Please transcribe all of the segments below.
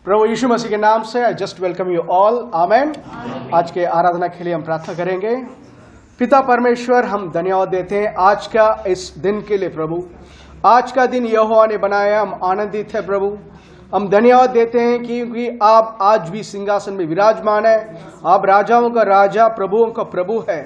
प्रभु यीशु मसीह के नाम से I just welcome you all, आमेन। आज के आराधना के लिए हम प्रार्थना करेंगे। पिता परमेश्वर, हम धन्यवाद देते हैं आज का इस दिन के लिए। प्रभु, आज का दिन यहोवा ने बनाया, हम आनंदित है। प्रभु, हम धन्यवाद देते हैं क्योंकि आप आज भी सिंहासन में विराजमान है। आप राजाओं का राजा, प्रभुओं का प्रभु है,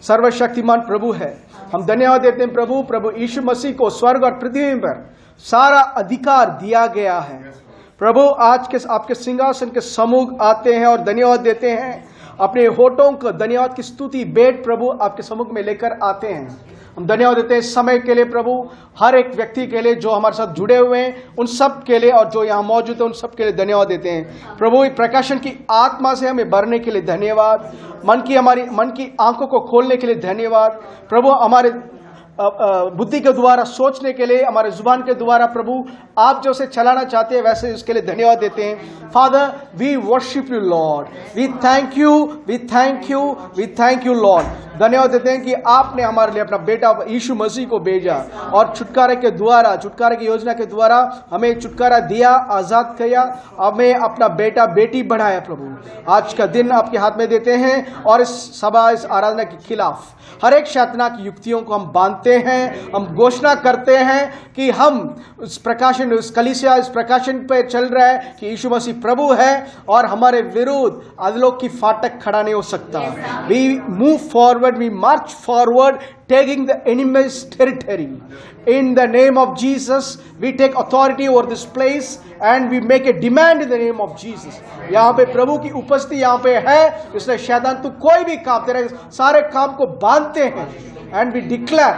सर्वशक्तिमान प्रभु है। हम धन्यवाद देते हैं प्रभु यीशु मसीह को स्वर्ग और पृथ्वी पर सारा अधिकार दिया गया है। प्रभु, आज के आपके सिंहासन के सम्मुख आते हैं और धन्यवाद देते हैं। अपने होठों को धन्यवाद की स्तुति भेंट प्रभु आपके सम्मुख में लेकर आते हैं। हम धन्यवाद देते हैं इस समय के लिए प्रभु, हर एक व्यक्ति के लिए जो हमारे साथ जुड़े हुए हैं उन सब के लिए, और जो यहाँ मौजूद है उन सब के लिए धन्यवाद देते हैं। प्रभु, प्रकाशन की आत्मा से हमें भरने के लिए धन्यवाद। हमारी मन की आंखों को खोलने के लिए धन्यवाद। प्रभु, हमारे बुद्धि के द्वारा सोचने के लिए, हमारे जुबान के द्वारा प्रभु आप जो उसे चलाना चाहते हैं वैसे उसके लिए धन्यवाद देते हैं। Father, we worship you Lord, we thank you, we thank you, we thank you Lord. धन्यवाद देते हैं कि आपने हमारे लिए अपना बेटा यीशु मसीह को भेजा और छुटकारे के द्वारा, छुटकारे की योजना के द्वारा हमें छुटकारा दिया, आजाद किया, हमें अपना बेटा बेटी बढ़ाया। प्रभु, आज का दिन आपके हाथ में देते हैं और इस सभा, इस आराधना के खिलाफ हर एक शैतान की युक्तियों को हम बांधते हैं। हम घोषणा करते हैं कि हम इस प्रकाशन, इस कलीसिया, इस प्रकाशन पे चल रहा है कि यीशु मसीह प्रभु है और हमारे विरुद्ध अधलोक की फाटक खड़ा नहीं हो सकता। We move forward, we march forward, taking the enemy's territory. In the name of Jesus, we take authority over this place and we make a demand in the name of Jesus. यहाँ पे प्रभु की उपस्थिति यहाँ पे है, इसलिए शैतान तू कोई भी काम, तेरे सारे काम को बांधते हैं। And we declare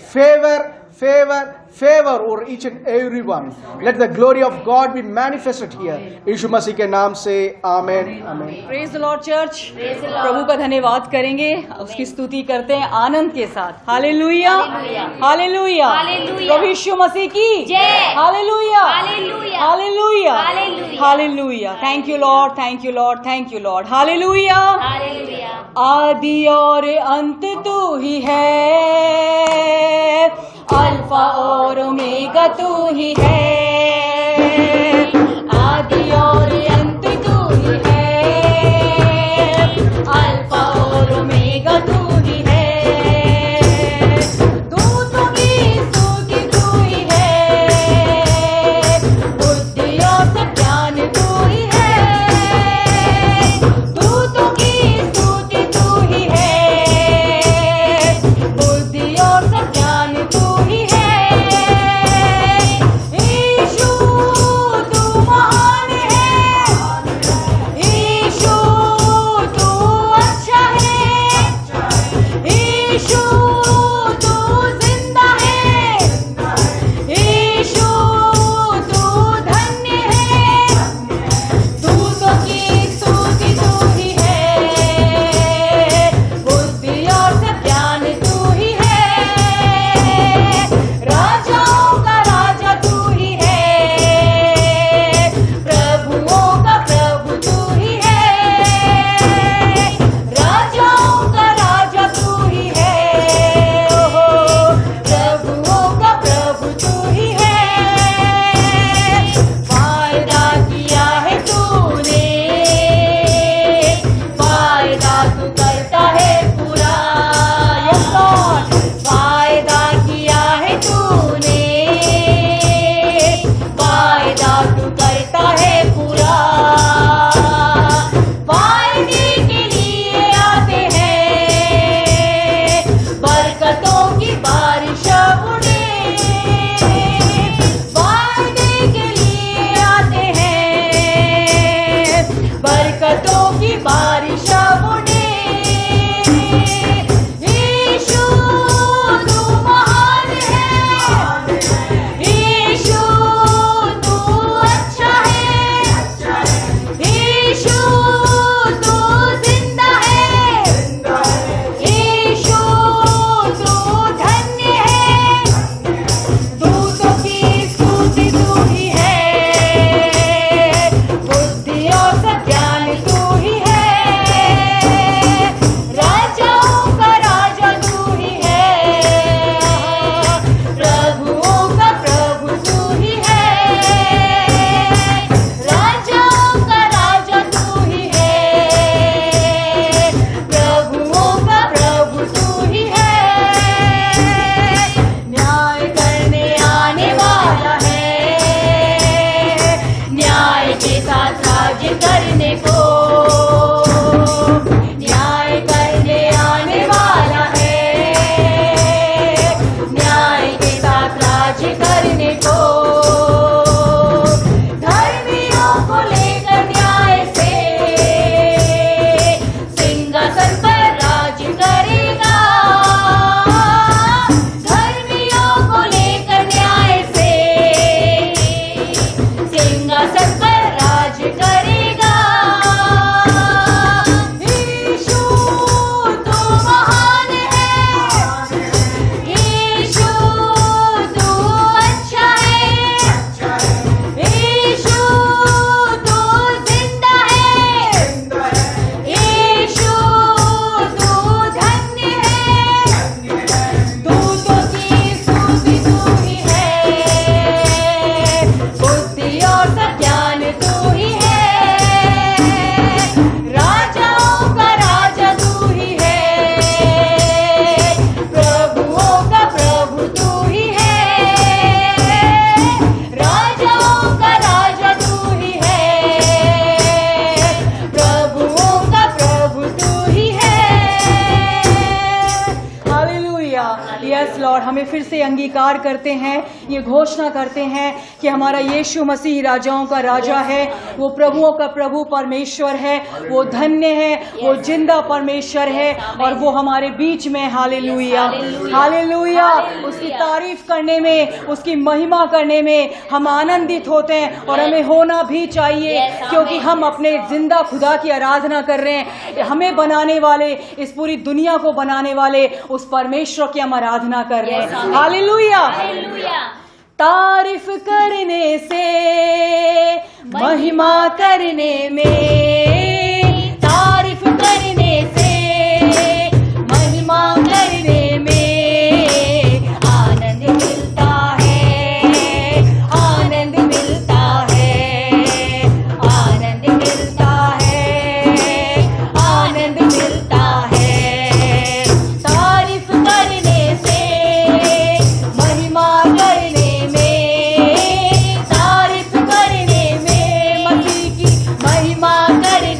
favor, favor, favor over each and every one. Let the glory of God be manifested here. यीशु मसीह के नाम से आमेन, आमेन। Praise the Lord church. प्रभु का धन्यवाद करेंगे, उसकी स्तुति करते हैं आनंद के साथ। हालेलुया, हालेलुया, प्रभु यीशु मसीह की जय। Hallelujah, hallelujah, hallelujah. Thank you Lord, thank you Lord, thank you Lord. Hallelujah, आदि और अंत तू ही है, अल्फा और ओमेगा तू ही है। आदि और अंत तू ही है, अल्फा और ओमेगा तू ही है। दूतों की स्तुति तू ही है, बुद्धि और ज्ञान तू ही है। दूतों की स्तुति तू ही है, बुद्धि और ज्ञान तू ही है। के साथ राज्य करने को, न्याय करने आने वाला है, न्याय के साथ राज्य करने को, धर्मियों को लेकर न्याय से सिंहासन पर राज करेगा, धर्मियों को लेकर न्याय से सिंहासन पर राज करेगा। यीशु तू महान है, यीशु तू अच्छा है, यीशु तू जिंदा है, यीशु तू धन्य है, दूतों की स्तुति तू ही है, बुद्धि और ज्ञान तू ही है, राजाओं का राजा तू ही है, प्रभुओं का प्रभु तू ही है, राजाओं का राजा तू ही है, प्रभुओं का प्रभु तू ही है। हालेलुया। यस लॉर्ड, हमें फिर से अंगीकार करते हैं, ये घोषणा करते हैं कि हमारा यीशु मसीह राजाओं का राजा है, वो प्रभुओं का प्रभु परमेश्वर है, वो धन्य है, वो जिंदा परमेश्वर है और वो हमारे बीच में। Hallelujah, hallelujah. उसकी तारीफ करने में, उसकी महिमा करने में हम आनंदित होते हैं और हमें होना भी चाहिए, क्योंकि हम अपने जिंदा खुदा की आराधना कर रहे हैं। हमें बनाने वाले, इस पूरी दुनिया को बनाने वाले उस परमेश्वर की हम आराधना कर रहे हैं। हालेलुया। तारीफ करने से, महिमा करने में, तारीफ करने से, महिमा करने में आनंद मिलता है, आनंद मिलता है, आनंद मिलता है, आनंद मिलता है। तारीफ करने से, महिमा करने में, तारीफ करने में, मसीह की महिमा करने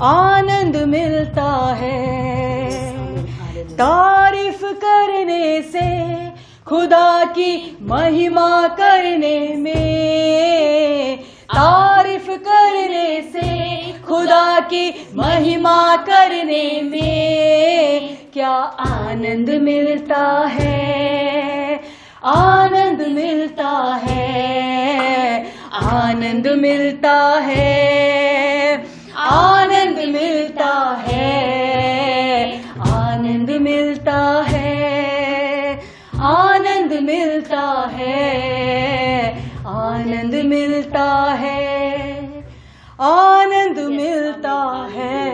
आनंद मिलता है तारीफ करने से, खुदा की महिमा करने में, तारीफ करने से, खुदा की महिमा करने में क्या आनंद मिलता है, आनंद मिलता है, आनंद मिलता है, आनंद मिलता है, आनंद मिलता है, आनंद मिलता है, आनंद मिलता है, आनंद मिलता है।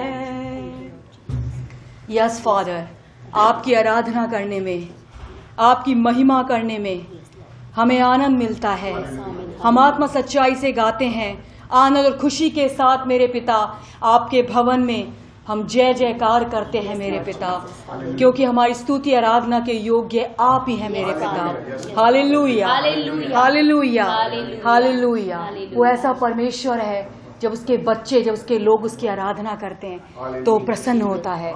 यस फादर, आपकी आराधना करने में, आपकी महिमा करने में हमें आनंद मिलता है। हम आत्मा सच्चाई से गाते हैं, आनंद और खुशी के साथ मेरे पिता आपके भवन में हम जय जयकार करते हैं मेरे पिता, क्योंकि हमारी स्तुति आराधना के योग्य आप ही हैं मेरे पिता। Hallelujah, hallelujah, hallelujah. वो ऐसा परमेश्वर है जब उसके बच्चे, जब उसके लोग उसकी आराधना करते हैं तो प्रसन्न होता है।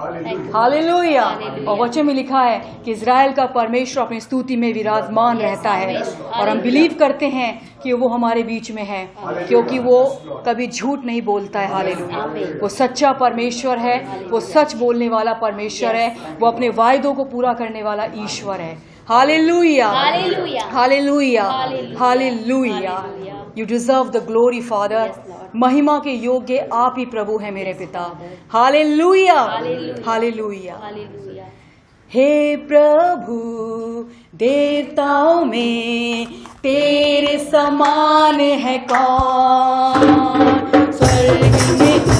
हालेलुया। और वचन में लिखा है कि इज़राइल का परमेश्वर अपनी स्तुति में विराजमान रहता है, और हम बिलीव करते हैं कि वो हमारे बीच में है, क्योंकि वो कभी झूठ नहीं बोलता है। हालेलुया। वो सच्चा परमेश्वर है, वो सच बोलने वाला परमेश्वर है, वो अपने वायदों को पूरा करने वाला ईश्वर है। Hallelujah, hallelujah, hallelujah. You deserve the glory father. महिमा के योग्य आप ही प्रभु हैं मेरे पिता। Hallelujah, hallelujah. हे प्रभु, देवताओं में तेरे समान है कौन, स्वर्ग में हो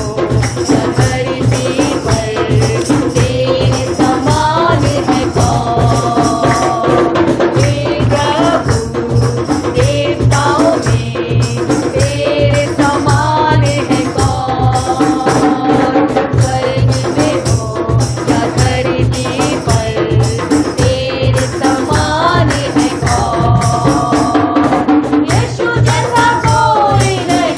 या धरती पर तेरे समान है कौन। हे प्रभु, देवताओं में तेरे समान है कौन, स्वर्ग में हो या धरती पर तेरे समान है कौन। यीशु जैसा कोई नहीं।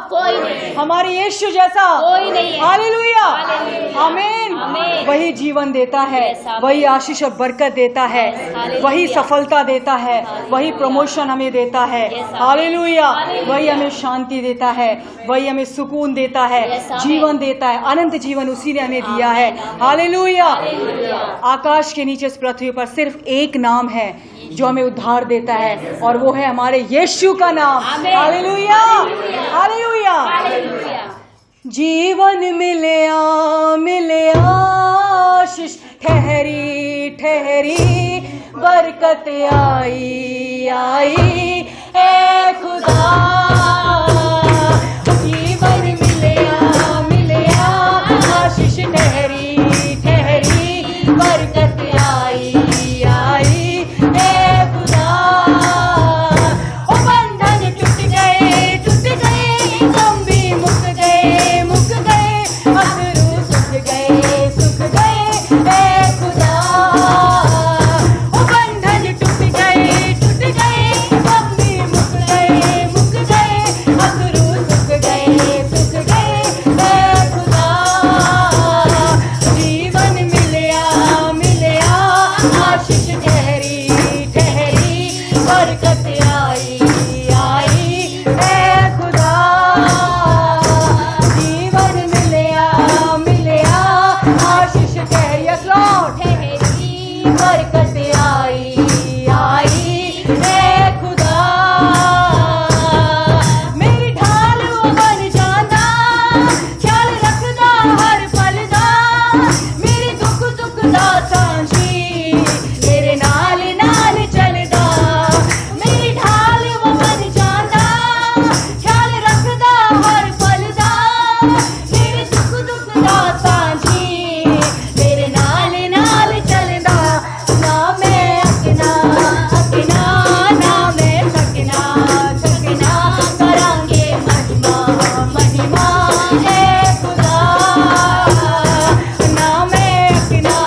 कोई नहीं, हमारे यीशु जैसा कोई नहीं है। हालेलुया, हालेलुया, आमीन। आमीन। वही जीवन देता है, Yes, आमीन। वही आशीष और बरकत देता है, हालेलुया। वही सफलता देता है, वही प्रमोशन हमें देता है। Yes, आमीन। Hallelujah, hallelujah. वही हमें शांति देता है, वही हमें सुकून देता है, Yes, आमीन। जीवन देता है, अनंत जीवन उसी ने हमें दिया है। हालेलुया। हालेलुया। आकाश के नीचे इस पृथ्वी पर सिर्फ एक नाम है जो हमें उद्धार देता है, और वो है हमारे यीशु का नाम। आमीन। Hallelujah, hallelujah. हालेलुया। जीवन मिले आशीष ठहरी ठहरी, बरकत आई आई ए खुदा। जीवन मिले आशीष ठहरी ठहरी, बरकत आई आई ए खुदा। ओ बंधन टूट गए, गम भी मुक गए, अखरू सुख गए ए खुदा। ओ बंधन टूट गए, गम भी मुक गए, अखरू सुख गए ए खुदा। जीवन मिले आशीष ठहरी ठहरी, बरकत आई आई ए खुदा। जीवन मिले आशीष ठहरी, यस लॉर्ड, ठहरी, बरकत आई आई ए खुदा। मेरी ढाल वो बन जांदा, ख्याल रखदा हर पल दा, मेरे दुख सुख दा सांझी, मेरे नाल नाल चलदा। मेरी ढाल वो बन जांदा, ख्याल रखदा हर पल दा, मेरे दुख दा सांझी, मेरे नाल नाल चलदा। ना मैं अकना ना मैं थकना, करांगे महिमा ए खुदा। ना मैं अकना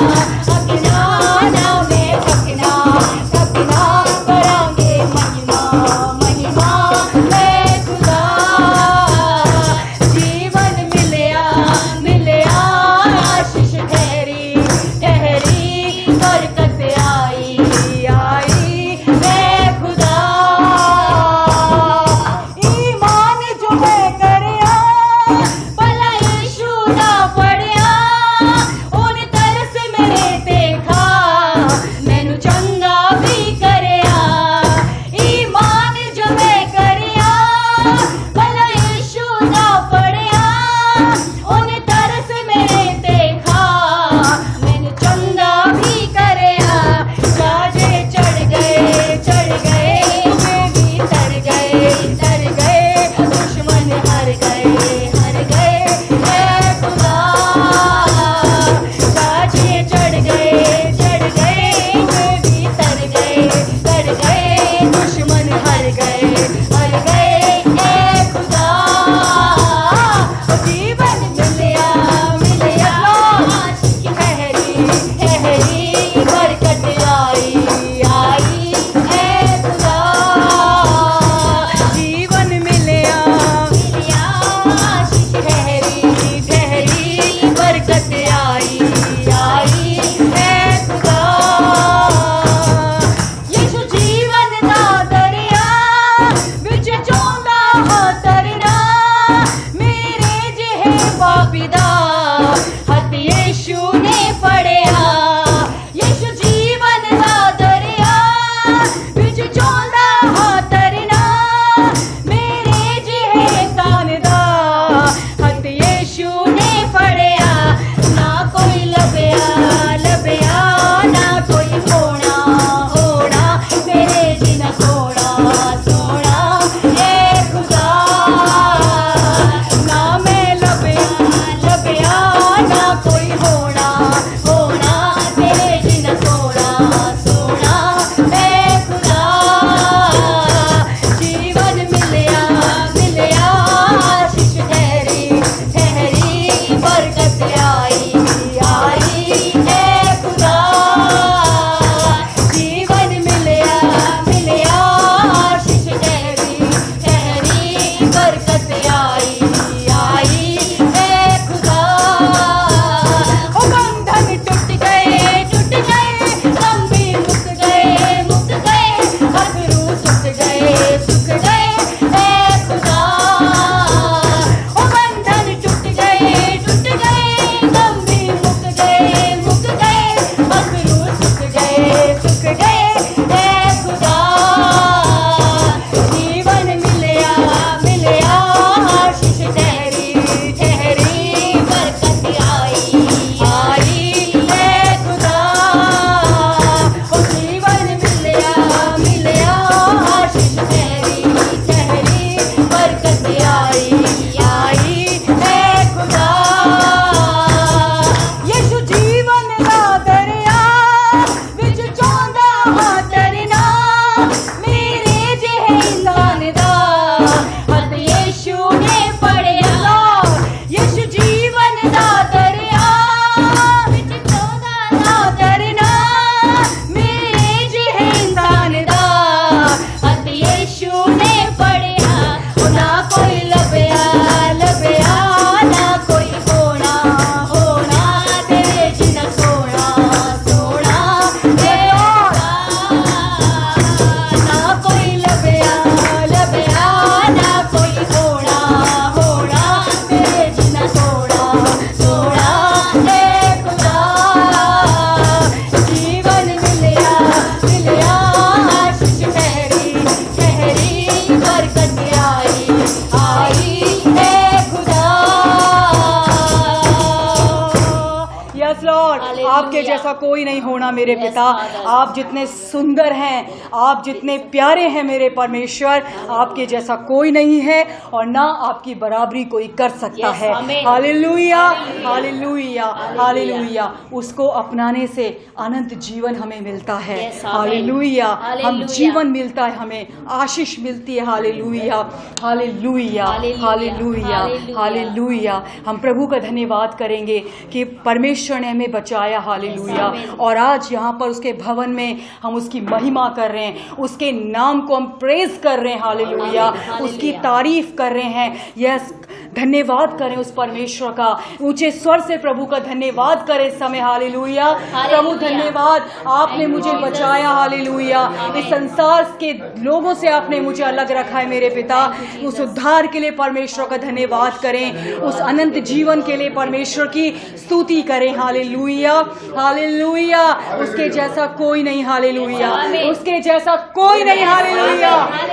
कोई नहीं होना मेरे पिता। आप जितने सुंदर हैं, आप जितने प्यारे हैं मेरे परमेश्वर, आपके जैसा कोई नहीं है और ना आपकी बराबरी कोई कर सकता है। Hallelujah, hallelujah, hallelujah. उसको अपनाने से अनंत जीवन हमें मिलता है। हालेलुया, हम जीवन मिलता है, हमें आशीष मिलती है। Hallelujah, hallelujah, hallelujah, hallelujah. हम प्रभु का धन्यवाद करेंगे कि परमेश्वर ने हमें बचाया। हालेलुया। और आज यहाँ पर उसके भवन में हम उसकी महिमा कर रहे हैं, उसके नाम को हम प्रेज कर रहे हैं। हालेलुया, उसकी तारीफ कर रहे हैं। यस, धन्यवाद करें उस परमेश्वर का। ऊंचे स्वर से प्रभु का धन्यवाद करें इस समय। हालेलुया। प्रभु धन्यवाद, आपने मुझे बचाया। हालेलुया। इस संसार के लोगों से आपने मुझे अलग रखा है मेरे पिता। उस उद्धार के लिए परमेश्वर का धन्यवाद करें, उस अनंत जीवन के लिए परमेश्वर की स्तुति करें। Hallelujah, hallelujah. उसके जैसा कोई नहीं। हालेलुया, उसके जैसा कोई नहीं। Hallelujah,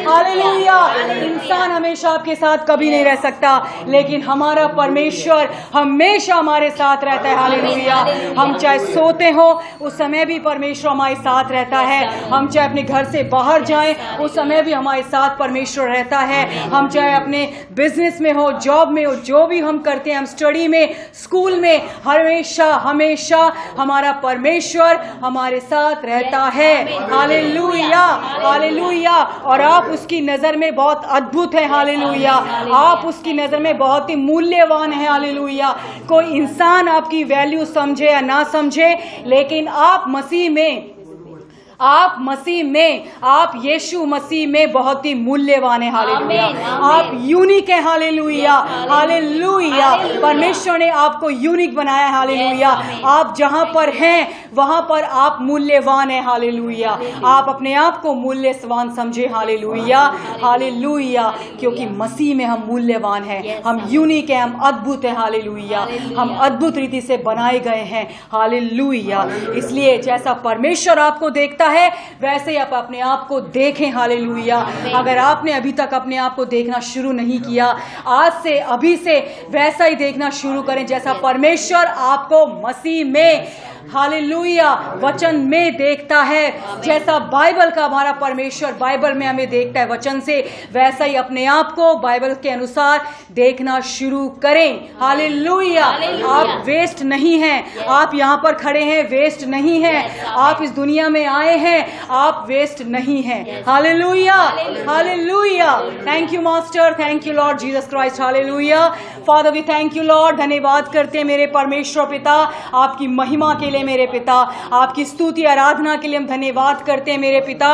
hallelujah. इंसान हमेशा आपके साथ कभी नहीं रह सकता, लेकिन हमारा परमेश्वर हमेशा हमारे साथ रहता है। हालेलुया। हम चाहे सोते हो उस समय भी परमेश्वर हमारे साथ रहता है। हम चाहे अपने घर से बाहर जाएं उस समय भी हमारे साथ परमेश्वर रहता है। हम चाहे अपने बिजनेस में हो, जॉब में हो, जो भी हम करते हैं, हम स्टडी में, स्कूल में, हमेशा हमेशा हमारा परमेश्वर हमारे साथ रहता है। Hallelujah, hallelujah. और आप उसकी नजर में बहुत अद्भुत है। हालेलुया। आप उसकी नजर में बहुत ही मूल्यवान है। हालेलुया। कोई इंसान आपकी वैल्यू समझे या ना समझे, लेकिन आप मसीह में, आप यीशु मसीह में बहुत ही मूल्यवान है। हालेलुया। आप यूनिक है। Hallelujah, hallelujah. परमेश्वर ने आपको यूनिक बनाया है। हालेलुया। आप जहां पर हैं वहां पर आप मूल्यवान है। हालेलुया। आप अपने आप को मूल्यवान समझे। Hallelujah, hallelujah. क्योंकि मसीह में हम मूल्यवान हैं, हम यूनिक हैं, हम अद्भुत हैं। हालेलुया। हम अद्भुत रीति से बनाए गए हैं। हालेलुया। इसलिए जैसा परमेश्वर आपको देखता है वैसे ही आप अपने आप को देखें। हालेलुया। अगर आपने अभी तक अपने आप को देखना शुरू नहीं किया, आज से, अभी से वैसा ही देखना शुरू करें जैसा परमेश्वर आपको मसीह में, हालेलुया, वचन में देखता है। जैसा बाइबल का हमारा परमेश्वर बाइबल में हमें देखता है वचन से, वैसा ही अपने आप को बाइबल के अनुसार देखना शुरू करें। हालेलुया। आप वेस्ट नहीं हैं। आप यहाँ पर खड़े हैं, वेस्ट नहीं हैं। आप इस दुनिया में आए हैं, आप वेस्ट नहीं हैं। Hallelujah, hallelujah. Thank you master, thank you Lord Jesus Christ. Hallelujah. Father we thank you Lord. धन्यवाद करते हैं मेरे परमेश्वर पिता, आपकी महिमा के लिए मेरे पिता, आपकी स्तुति आराधना के लिए हम धन्यवाद करते हैं मेरे पिता।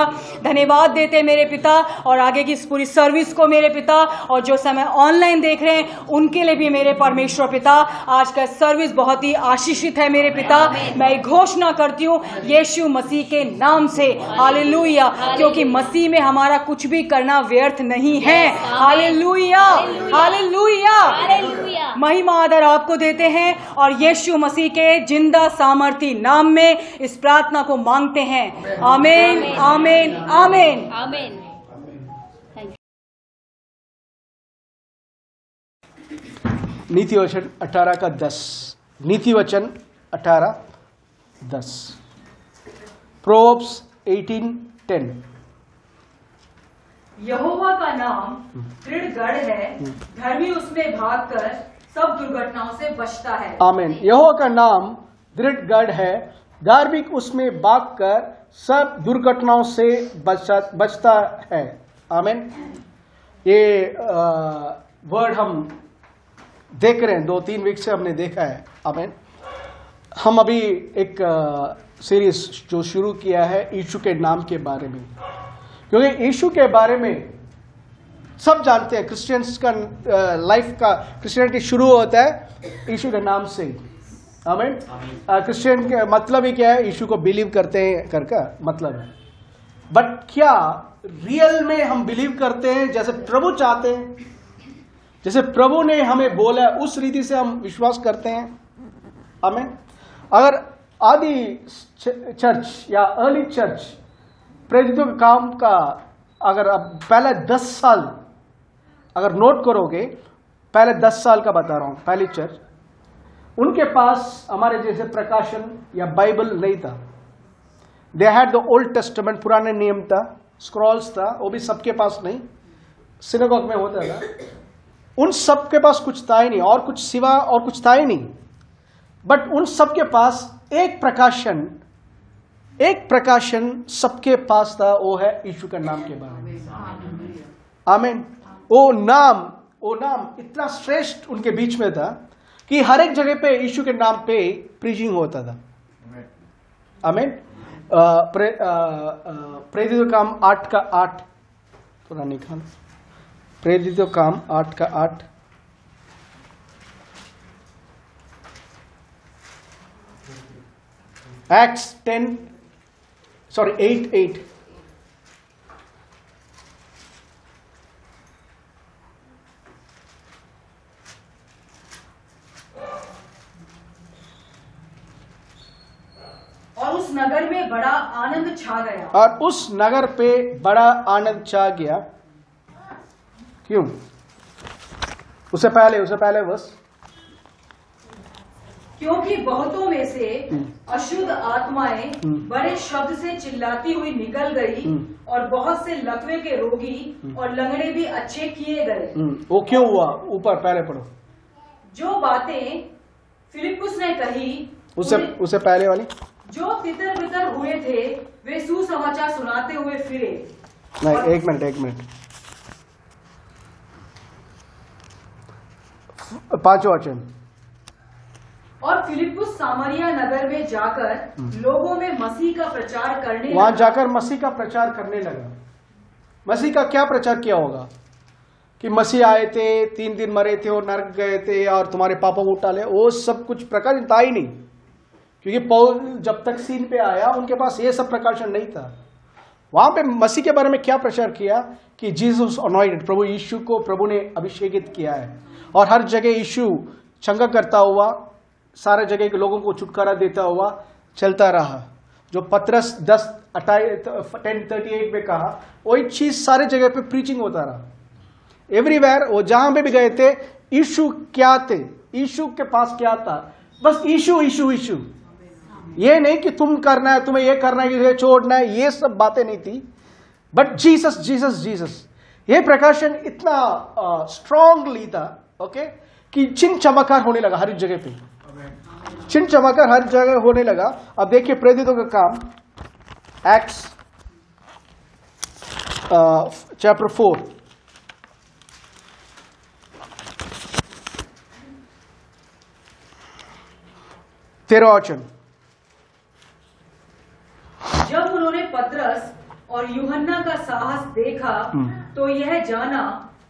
धन्यवाद देते हैं मेरे पिता, और आगे की इस पूरी सर्विस को मेरे पिता, और जो समय ऑनलाइन देख रहे हैं उनके लिए भी मेरे परमेश्वर पिता, आज का सर्विस बहुत ही आशीषित है मेरे पिता। मैं घोषणा करती हूँ यीशु मसीह के नाम से। हालेलुया। क्योंकि मसीह में हमारा कुछ भी करना व्यर्थ नहीं है। Hallelujah, hallelujah. महिमा आदर आपको देते हैं और यीशु मसीह के जिंदा सामर्थी नाम में इस प्रार्थना को मांगते हैं। आमीन, आमीन, आमीन, आमीन। नीति वचन 18:10। नीति वचन 18:10। प्रोवर्ब्स 18:10। यहोवा का नाम दृढ़ गढ़ है, धर्मी उसमें भागकर सब दुर्घटनाओं से बचता है। आमीन। यहोवा का नाम दृढ़ गढ़ है, धार्मिक उसमें भागकर सब दुर्घटनाओं से बचता है। आमीन। ये वर्ड हम देख रहे हैं, 2-3 वीक से हमने देखा है। आमीन। हम अभी एक सीरीज जो शुरू किया है यीशु के नाम के बारे में, क्योंकि यीशु के बारे में सब जानते हैं। क्रिश्चियंस का लाइफ का क्रिश्चियनिटी शुरू होता है यीशु के नाम से। आमीन। क्रिश्चियन का मतलब ही क्या है? यीशु को बिलीव करते हैं करका मतलब है। बट क्या रियल में हम बिलीव करते हैं जैसे प्रभु चाहते हैं, जैसे प्रभु ने हमें बोला उस रीति से हम विश्वास करते हैं? आमीन। अगर आदि चर्च या अर्ली चर्च प्रेरितों के काम का अगर अब पहले 10 साल अगर नोट करोगे, पहले 10 साल का बता रहा हूं, पहली चर्च उनके पास हमारे जैसे प्रकाशन या बाइबल नहीं था। They had the old testament, पुराने नियम था, स्क्रॉल्स था, वो भी सबके पास नहीं, सिनेगॉग में होता था। उन सबके पास कुछ था ही नहीं, और कुछ सिवा और कुछ था ही नहीं। बट उन सबके पास एक प्रकाशन सबके पास था, वो है यीशु के नाम के बारे में। आमीन। वो नाम इतना श्रेष्ठ उनके बीच में था कि हर एक जगह पे यीशु के नाम पे प्रीचिंग होता था। आमीन। प्रेरित काम 8:8 थोड़ा निकाल। प्रेरित काम 8:8 Acts 8:8 और उस नगर में बड़ा आनंद छा गया। और उस नगर पे बड़ा आनंद छा गया। क्यों? उससे पहले बस, क्योंकि बहुतों में से अशुद्ध आत्माएं बड़े शब्द से चिल्लाती हुई निकल गई और बहुत से लकवे के रोगी और लंगड़े भी अच्छे किए गए। वो क्यों हुआ? ऊपर पहले पढ़ो। जो बातें फिलिप्पुस ने कही, उससे पहले वाली, जो तितर बितर हुए थे वे सुसमाचार सुनाते हुए फिरे। नहीं, एक मिनट। 5वां वचन। और फिलिप्पुस सामरिया नगर में जाकर लोगों में मसीह का प्रचार करने वहां लगा। जाकर मसीह का प्रचार करने लगा। मसीह का क्या प्रचार किया होगा? कि मसीह आए थे, 3 दिन मरे थे और नरक गए थे और तुम्हारे पापों को उठा ले, वो सब कुछ प्रकाशन था ही नहीं। क्योंकि पौल जब तक सीन पे आया उनके पास ये सब प्रकाशन नहीं था। वहां पे मसीह के बारे में क्या प्रचार किया? कि जीसस अनॉइंटेड, प्रभु यीशु को प्रभु ने अभिषेकित किया है। और हर जगह यीशु चंगा करता हुआ, सारे जगह के लोगों को छुटकारा देता हुआ चलता रहा। जो पतरस 10:38 में कहा, वही चीज सारे जगह पे प्रीचिंग होता रहा। एवरीवेयर, वो जहां पे भी गए थे, यीशु क्या थे, यीशु के पास क्या था? बस यीशु यीशु यीशु। ये नहीं कि तुम करना है, तुम्हें ये करना है, ये छोड़ना है, ये सब बातें नहीं थी। बट जीसस जीसस जीसस, ये प्रकाशन इतना स्ट्रांगली था, ओके, कि चिन्ह चमत्कार होने लगा हर जगह पे, चिन्ह चमत्कार हर जगह होने लगा। अब देखिए प्रेरितों का काम, एक्ट्स चैप्टर 4 13वां वचन। जब उन्होंने पतरस और यूहन्ना का साहस देखा तो यह जाना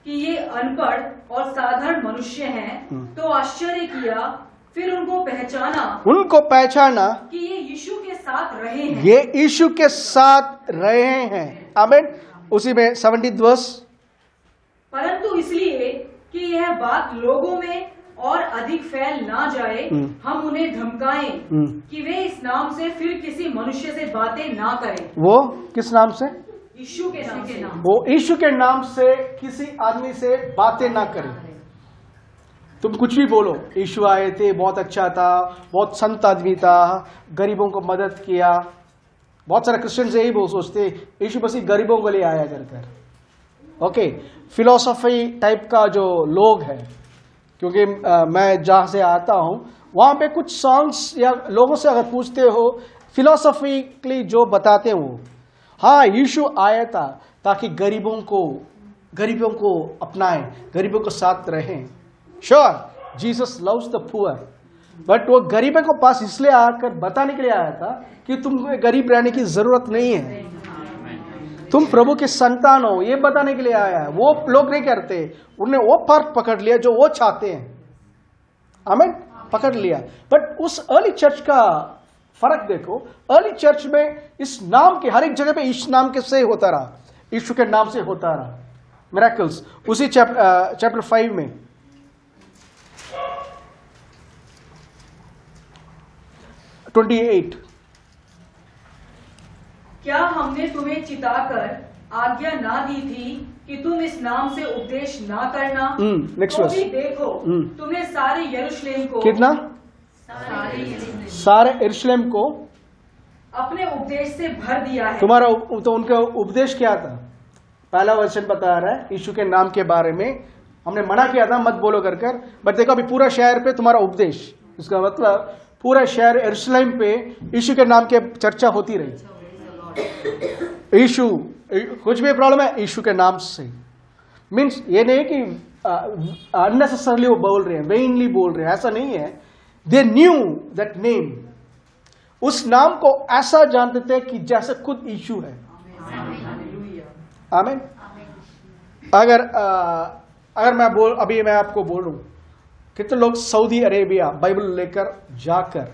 कि ये अनपढ़ और साधारण मनुष्य हैं, तो आश्चर्य किया। फिर उनको पहचाना कि ये यीशु के साथ रहे हैं। ये यीशु के साथ रहे हैं। आमीन। उसी में 70 वर्ष। परंतु इसलिए कि यह बात लोगों में और अधिक फैल ना जाए, हम उन्हें धमकाएं कि वे इस नाम से फिर किसी मनुष्य से बातें ना करें। वो किस नाम से? यीशु के नाम से। वो यीशु के नाम से किसी आदमी से बातें ना करें। तुम कुछ भी बोलो, यीशु आए थे, बहुत अच्छा था, बहुत संत आदमी था, गरीबों को मदद किया। बहुत सारे क्रिश्चियन यही वो सोचते, यीशु मसीह गरीबों के लिए आया कर। ओके, फिलोसफी टाइप का जो लोग है, क्योंकि मैं जहाँ से आता हूँ वहाँ पे कुछ सॉन्ग्स या लोगों से अगर पूछते हो फिलोसफिकली जो बताते हो, हाँ यीशु आया था ताकि गरीबों को अपनाएं, गरीबों के साथ रहें। Sure, Jesus loves the poor, but वो गरीबों को पास इसलिए आकर बताने के लिए आया था कि तुमको गरीब रहने की जरूरत नहीं है, तुम प्रभु के संतान हो, ये बताने के लिए आया है। वो लोग नहीं करते, उन्होंने वो पार्ट पकड़ लिया जो वो चाहते हैं। आमीन, पकड़ लिया। बट उस अर्ली चर्च का फर्क देखो, अर्ली चर्च में इस नाम के हर एक जगह पे इस नाम के से होता रहा, यीशु के नाम से होता रहा मिरेकल्स। उसी चैप्टर 5 में 28, क्या हमने तुम्हें चिताकर आज्ञा ना दी थी कि तुम इस नाम से उपदेश ना करना? नेक्स्ट तो वर्स। भी देखो, तुम्हें सारे यरूशलेम को कितना सारे यरूशलेम को अपने उपदेश से भर दिया है। तुम्हारा तो उनका उपदेश क्या था? पहला वचन बता रहा है यीशु के नाम के बारे में हमने मना किया था मत बोलो कर कर, बट देखो अभी पूरा शहर पे तुम्हारा उपदेश, इसका मतलब पूरा शहर यरूशलेम पे यीशु के नाम के चर्चा होती रही। यीशु कुछ भी प्रॉब्लम है यीशु के नाम से, मीन्स ये नहीं कि अननेसेसरली वो बोल रहे हैं, वेइनली बोल रहे हैं, ऐसा नहीं है। दे न्यू दैट नेम, उस नाम को ऐसा जानते थे कि जैसे खुद यीशु है। आमीन। अगर मैं आपको बोलूं कितने लोग सऊदी अरेबिया बाइबल लेकर जाकर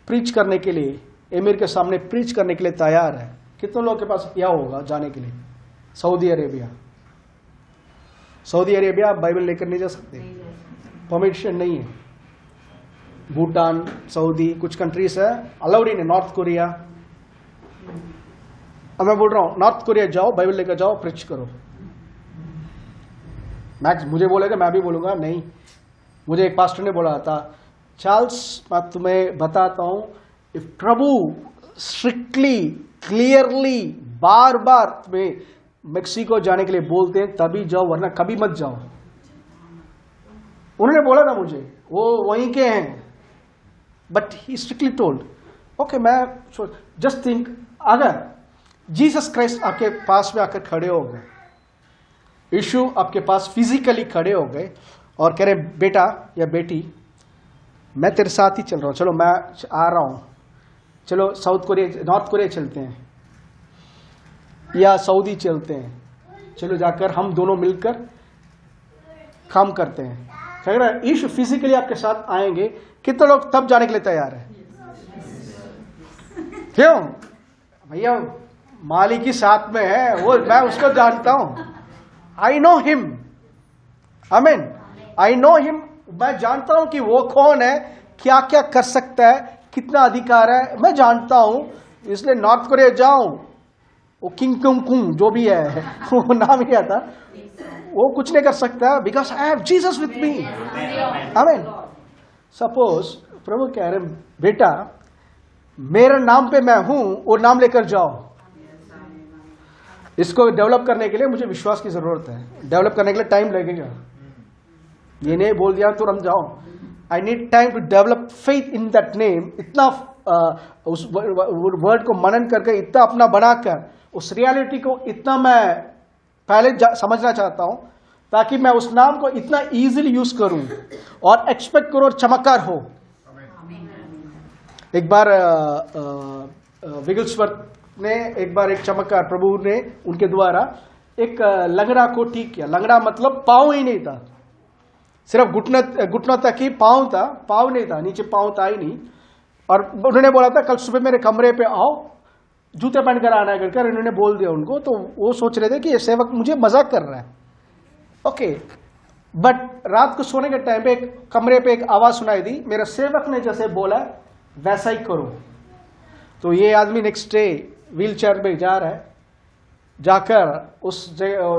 प्रीच करने के लिए, एमिर के सामने प्रीच करने के लिए तैयार है? कितने लोग के पास क्या होगा जाने के लिए सऊदी अरेबिया? सऊदी अरेबिया आप बाइबल लेकर नहीं जा सकते, परमिशन नहीं है। भूटान, सऊदी, कुछ कंट्रीज है अलाउड ही नहीं। नॉर्थ कोरिया, अब मैं बोल रहा हूं नॉर्थ कोरिया जाओ, बाइबल लेकर जाओ, प्रीच करो। मैक्स मुझे बोलेगा, मैं भी बोलूंगा नहीं। मुझे एक पास्टर ने बोला था, चार्ल्स मैं तुम्हें बताता हूं, इफ प्रभु स्ट्रिक्टली क्लियरली बार बार तुम्हें मेक्सिको जाने के लिए बोलते हैं तभी जाओ, वरना कभी मत जाओ। उन्होंने बोला था मुझे, वो वहीं के हैं, but he strictly told. Okay, मैं जस्ट थिंक अगर जीसस क्राइस्ट आपके पास में आकर खड़े हो गए, यीशु आपके पास फिजिकली खड़े हो गए और कह रहे बेटा या बेटी मैं तेरे साथ ही चल रहा हूं, चलो मैं आ रहा हूं, चलो नॉर्थ कोरिया चलते हैं या सऊदी चलते हैं, चलो जाकर हम दोनों मिलकर काम करते हैं। कह रहा है यीशु फिजिकली आपके साथ आएंगे, कितने लोग तब जाने के लिए तैयार है? क्यों भैया? मालिक ही साथ में है, वो मैं उसको जानता हूं। आई नो हिम, आमीन, आई नो हिम। मैं जानता हूं कि वो कौन है, क्या क्या कर सकता है, कितना अधिकार है, मैं जानता हूं। इसलिए नॉर्थ कोरिया जाऊं, वो किंग कुंग जो भी है वो नाम ही आता, वो कुछ नहीं कर सकता, because I have Jesus with me. आमीन। सपोज प्रभु कह रहे बेटा मेरे नाम पे मैं हूं, वो नाम लेकर जाओ। इसको डेवलप करने के लिए मुझे विश्वास की जरूरत है, डेवलप करने के लिए टाइम लगेगा। ये नहीं बोल दिया तुरंत जाओ, I need time to develop faith in that name. इतना उस वर्ड को मनन करके, इतना अपना बनाकर, उस रियलिटी को इतना मैं पहले समझना चाहता हूं, ताकि मैं उस नाम को इतना इजीली यूज करूं और एक्सपेक्ट करूं और चमत्कार हो। एक बार विगल्सवर्थ ने एक चमत्कार प्रभु ने उनके द्वारा एक लंगड़ा को ठीक किया। लंगड़ा मतलब पांव ही नहीं था, सिर्फ घुटनों तक ही पांव था, पांव नहीं था, नीचे पांव था ही नहीं। और उन्होंने बोला था कल सुबह मेरे कमरे पे आओ, जूते पहन कर आना है कर इन्होंने बोल दिया उनको। तो वो सोच रहे थे कि ये सेवक मुझे मजाक कर रहा है, ओके। बट रात को सोने के टाइम पे एक कमरे पे एक आवाज सुनाई दी, मेरे सेवक ने जैसे बोला वैसा ही करो। तो ये आदमी नेक्स्ट डे व्हील चेयर पे जा रहा है, जाकर उस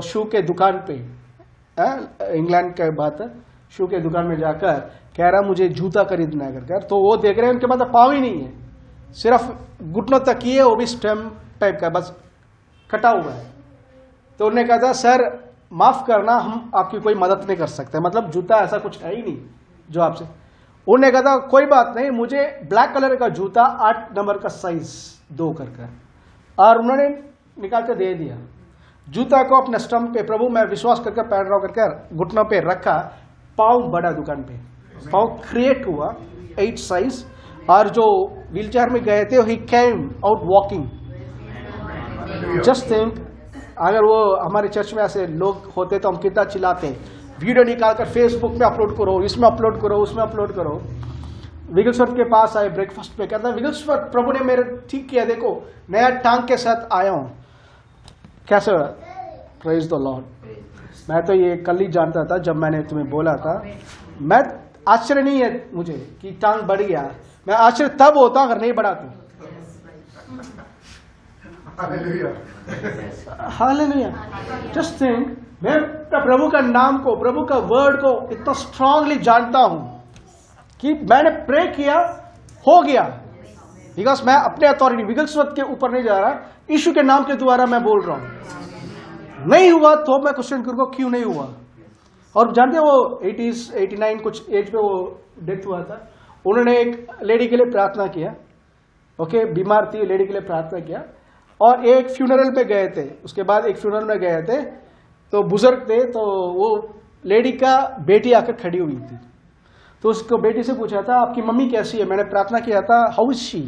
शू के दुकान पे, इंग्लैंड का बात है, शू के दुकान में जाकर कह रहा मुझे जूता खरीदना है कर। तो वो देख रहे हैं उनके पास पाँव ही नहीं है, सिर्फ घुटनों तक ही है, वो भी स्टेम टाइप का, बस कटा हुआ है। तो उन्होंने कहा था सर माफ करना, हम आपकी कोई मदद नहीं कर सकते, मतलब जूता ऐसा कुछ है ही नहीं जो आपसे। उन्होंने कहा था कोई बात नहीं, मुझे ब्लैक कलर का जूता 8 नंबर का साइज 2 कर, और उन्होंने निकाल कर दे दिया। जूता को अपने स्टंप पे, प्रभु मैं विश्वास करके पहन रहा हूं करके घुटनों पे रखा, पाँव बढ़ा दुकान पे, पाँव क्रिएट हुआ 8 साइज। और जो व्हीलचेयर में गए थे ही came out walking. Just think अगर वो हमारे चर्च में ऐसे लोग होते तो हम कितना चिल्लाते, वीडियो निकालकर फेसबुक में अपलोड करो, इसमें अपलोड करो, उसमें अपलोड करो। विगल्सवर्थ के पास आए ब्रेकफास्ट पे, कहता है विगल्सवर्थ प्रभु ने मेरे ठीक किया, देखो नया टांग के साथ आया हूं। कैसे? Praise the Lord. मैं तो ये कल ही जानता था जब मैंने तुम्हें बोला था। मैं आश्चर्य नहीं है मुझे कि टांग बढ़ गया, मैं आश्चर्य तब होता अगर नहीं बढ़ा तो। हालेलुया। जस्ट थिंक, मैं प्रभु का नाम को, प्रभु का वर्ड को इतना स्ट्रांगली जानता हूं कि मैंने प्रे किया, हो गया, बिकॉज मैं अपने अथॉरिटी विगलस्वत के ऊपर नहीं जा रहा, यीशु के नाम के द्वारा मैं बोल रहा हूं। नहीं हुआ तो मैं क्वेश्चन करूंगा क्यों नहीं हुआ। और जानते हो वो 89 कुछ एज पे वो डेथ हुआ था। उन्होंने एक लेडी के लिए प्रार्थना किया, ओके, बीमार थी, लेडी के लिए प्रार्थना किया, और एक फ्यूनरल में गए थे। उसके बाद एक फ्यूनरल में गए थे तो बुजुर्ग थे, तो वो लेडी का बेटी आकर खड़ी हुई थी। तो उसको बेटी से पूछा था आपकी मम्मी कैसी है, मैंने प्रार्थना किया था, हाउ इज शी।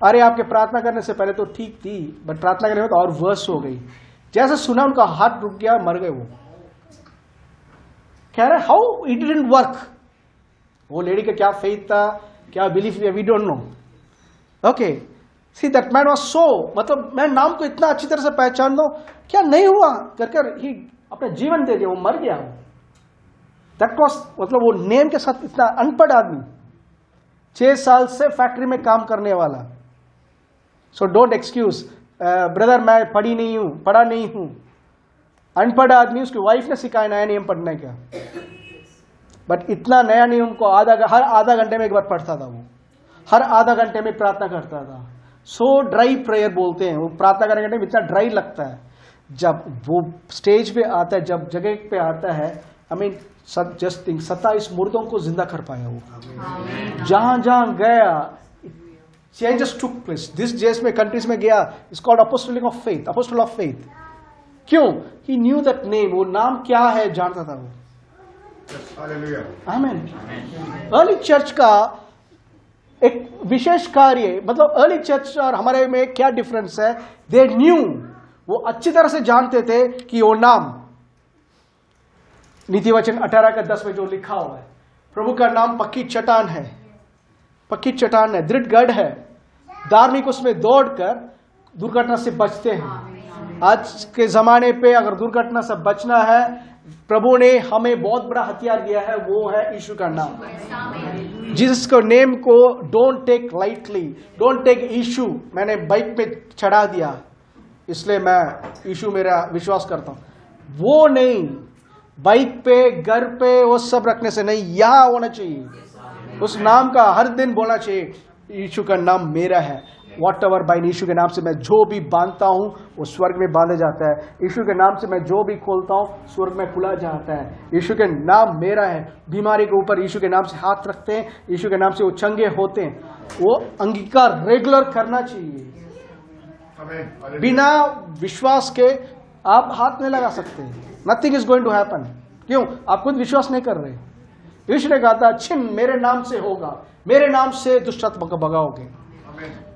अरे आपके प्रार्थना करने से पहले तो ठीक थी, बट प्रार्थना करने में तो और वर्स हो गई। जैसे सुना उनका हाथ रुक गया, मर गए वो। कह रहे हाउ इट डिडंट वर्क। वो लेडी का क्या फेथ था, क्या belief, we don't know. Okay, see that man was so, मतलब मैं नाम को इतना अच्छी तरह से पहचान दो, क्या नहीं हुआ कर ही अपना जीवन दे दिया, वो मर गया। दैट वाज, मतलब वो नेम के साथ इतना अनपढ़ आदमी, 6 साल से फैक्ट्री में काम करने वाला। सो डोंट एक्सक्यूज ब्रदर, मैं पढ़ा नहीं हूं। अनपढ़ आदमी, उसकी वाइफ ने सिखाया नया नियम पढ़ने का, बट इतना नया नियम को हर आधा घंटे में एक बार पढ़ता था वो, हर आधा घंटे में प्रार्थना करता था। सो ड्राई प्रेयर बोलते हैं, वो प्रार्थना करने का टाइम इतना ड्राई लगता है। जब वो स्टेज पे आता है, जब जगह पे आता है, आई मीन जस्ट थिंक 27 मुर्दों को जिंदा कर पाया वो। जहां जहां गया चेंजेस टुक प्लेस। दिस जेस में कंट्रीज में गया, it's called apostolic of faith, apostle of faith. क्यों? ही न्यू दैट नेम, वो नाम क्या है जानता था वो। आमीन। अर्ली चर्च का एक विशेष कार्य, मतलब अर्ली चर्च और हमारे में क्या डिफरेंस है, दे न्यू, वो अच्छी तरह से जानते थे कि वो नाम, नीति वचन 18:10 में जो लिखा हुआ है, प्रभु का नाम पक्की चट्टान है, पक्की चट्टान है, दृढ़ गढ़ है, धार्मिक उसमें दौड़कर दुर्घटना से बचते हैं। आज के जमाने पे अगर दुर्घटना से बचना है, प्रभु ने हमें बहुत बड़ा हथियार दिया है, वो है यीशु का नाम। जिसको नेम को don't take lightly, don't take Yeshu. मैंने बाइक पे चढ़ा दिया इसलिए मैं यीशु मेरा विश्वास करता हूं, वो नहीं। बाइक पे, घर पे, वो सब रखने से नहीं, यहां होना चाहिए। उस नाम का हर दिन बोलना चाहिए, यीशु का नाम मेरा है। वॉट एवर बाइन, यीशु के नाम से मैं जो भी बांधता हूं वो स्वर्ग में बांधा जाता है। यीशु के नाम से मैं जो भी खोलता हूं स्वर्ग में खुला जाता है। यीशु के नाम मेरा है। बीमारी के ऊपर यीशु के नाम से हाथ रखते हैं, यीशु के नाम से वो चंगे होते हैं। वो अंगीकार रेगुलर करना चाहिए। बिना विश्वास के आप हाथ नहीं लगा सकते। Nothing is going to happen. क्यों? आप खुद विश्वास नहीं कर रहे। यीशु ने कहा था, छिन मेरे नाम से होगा, मेरे नाम से दुष्ट आत्मा को भगाओगे,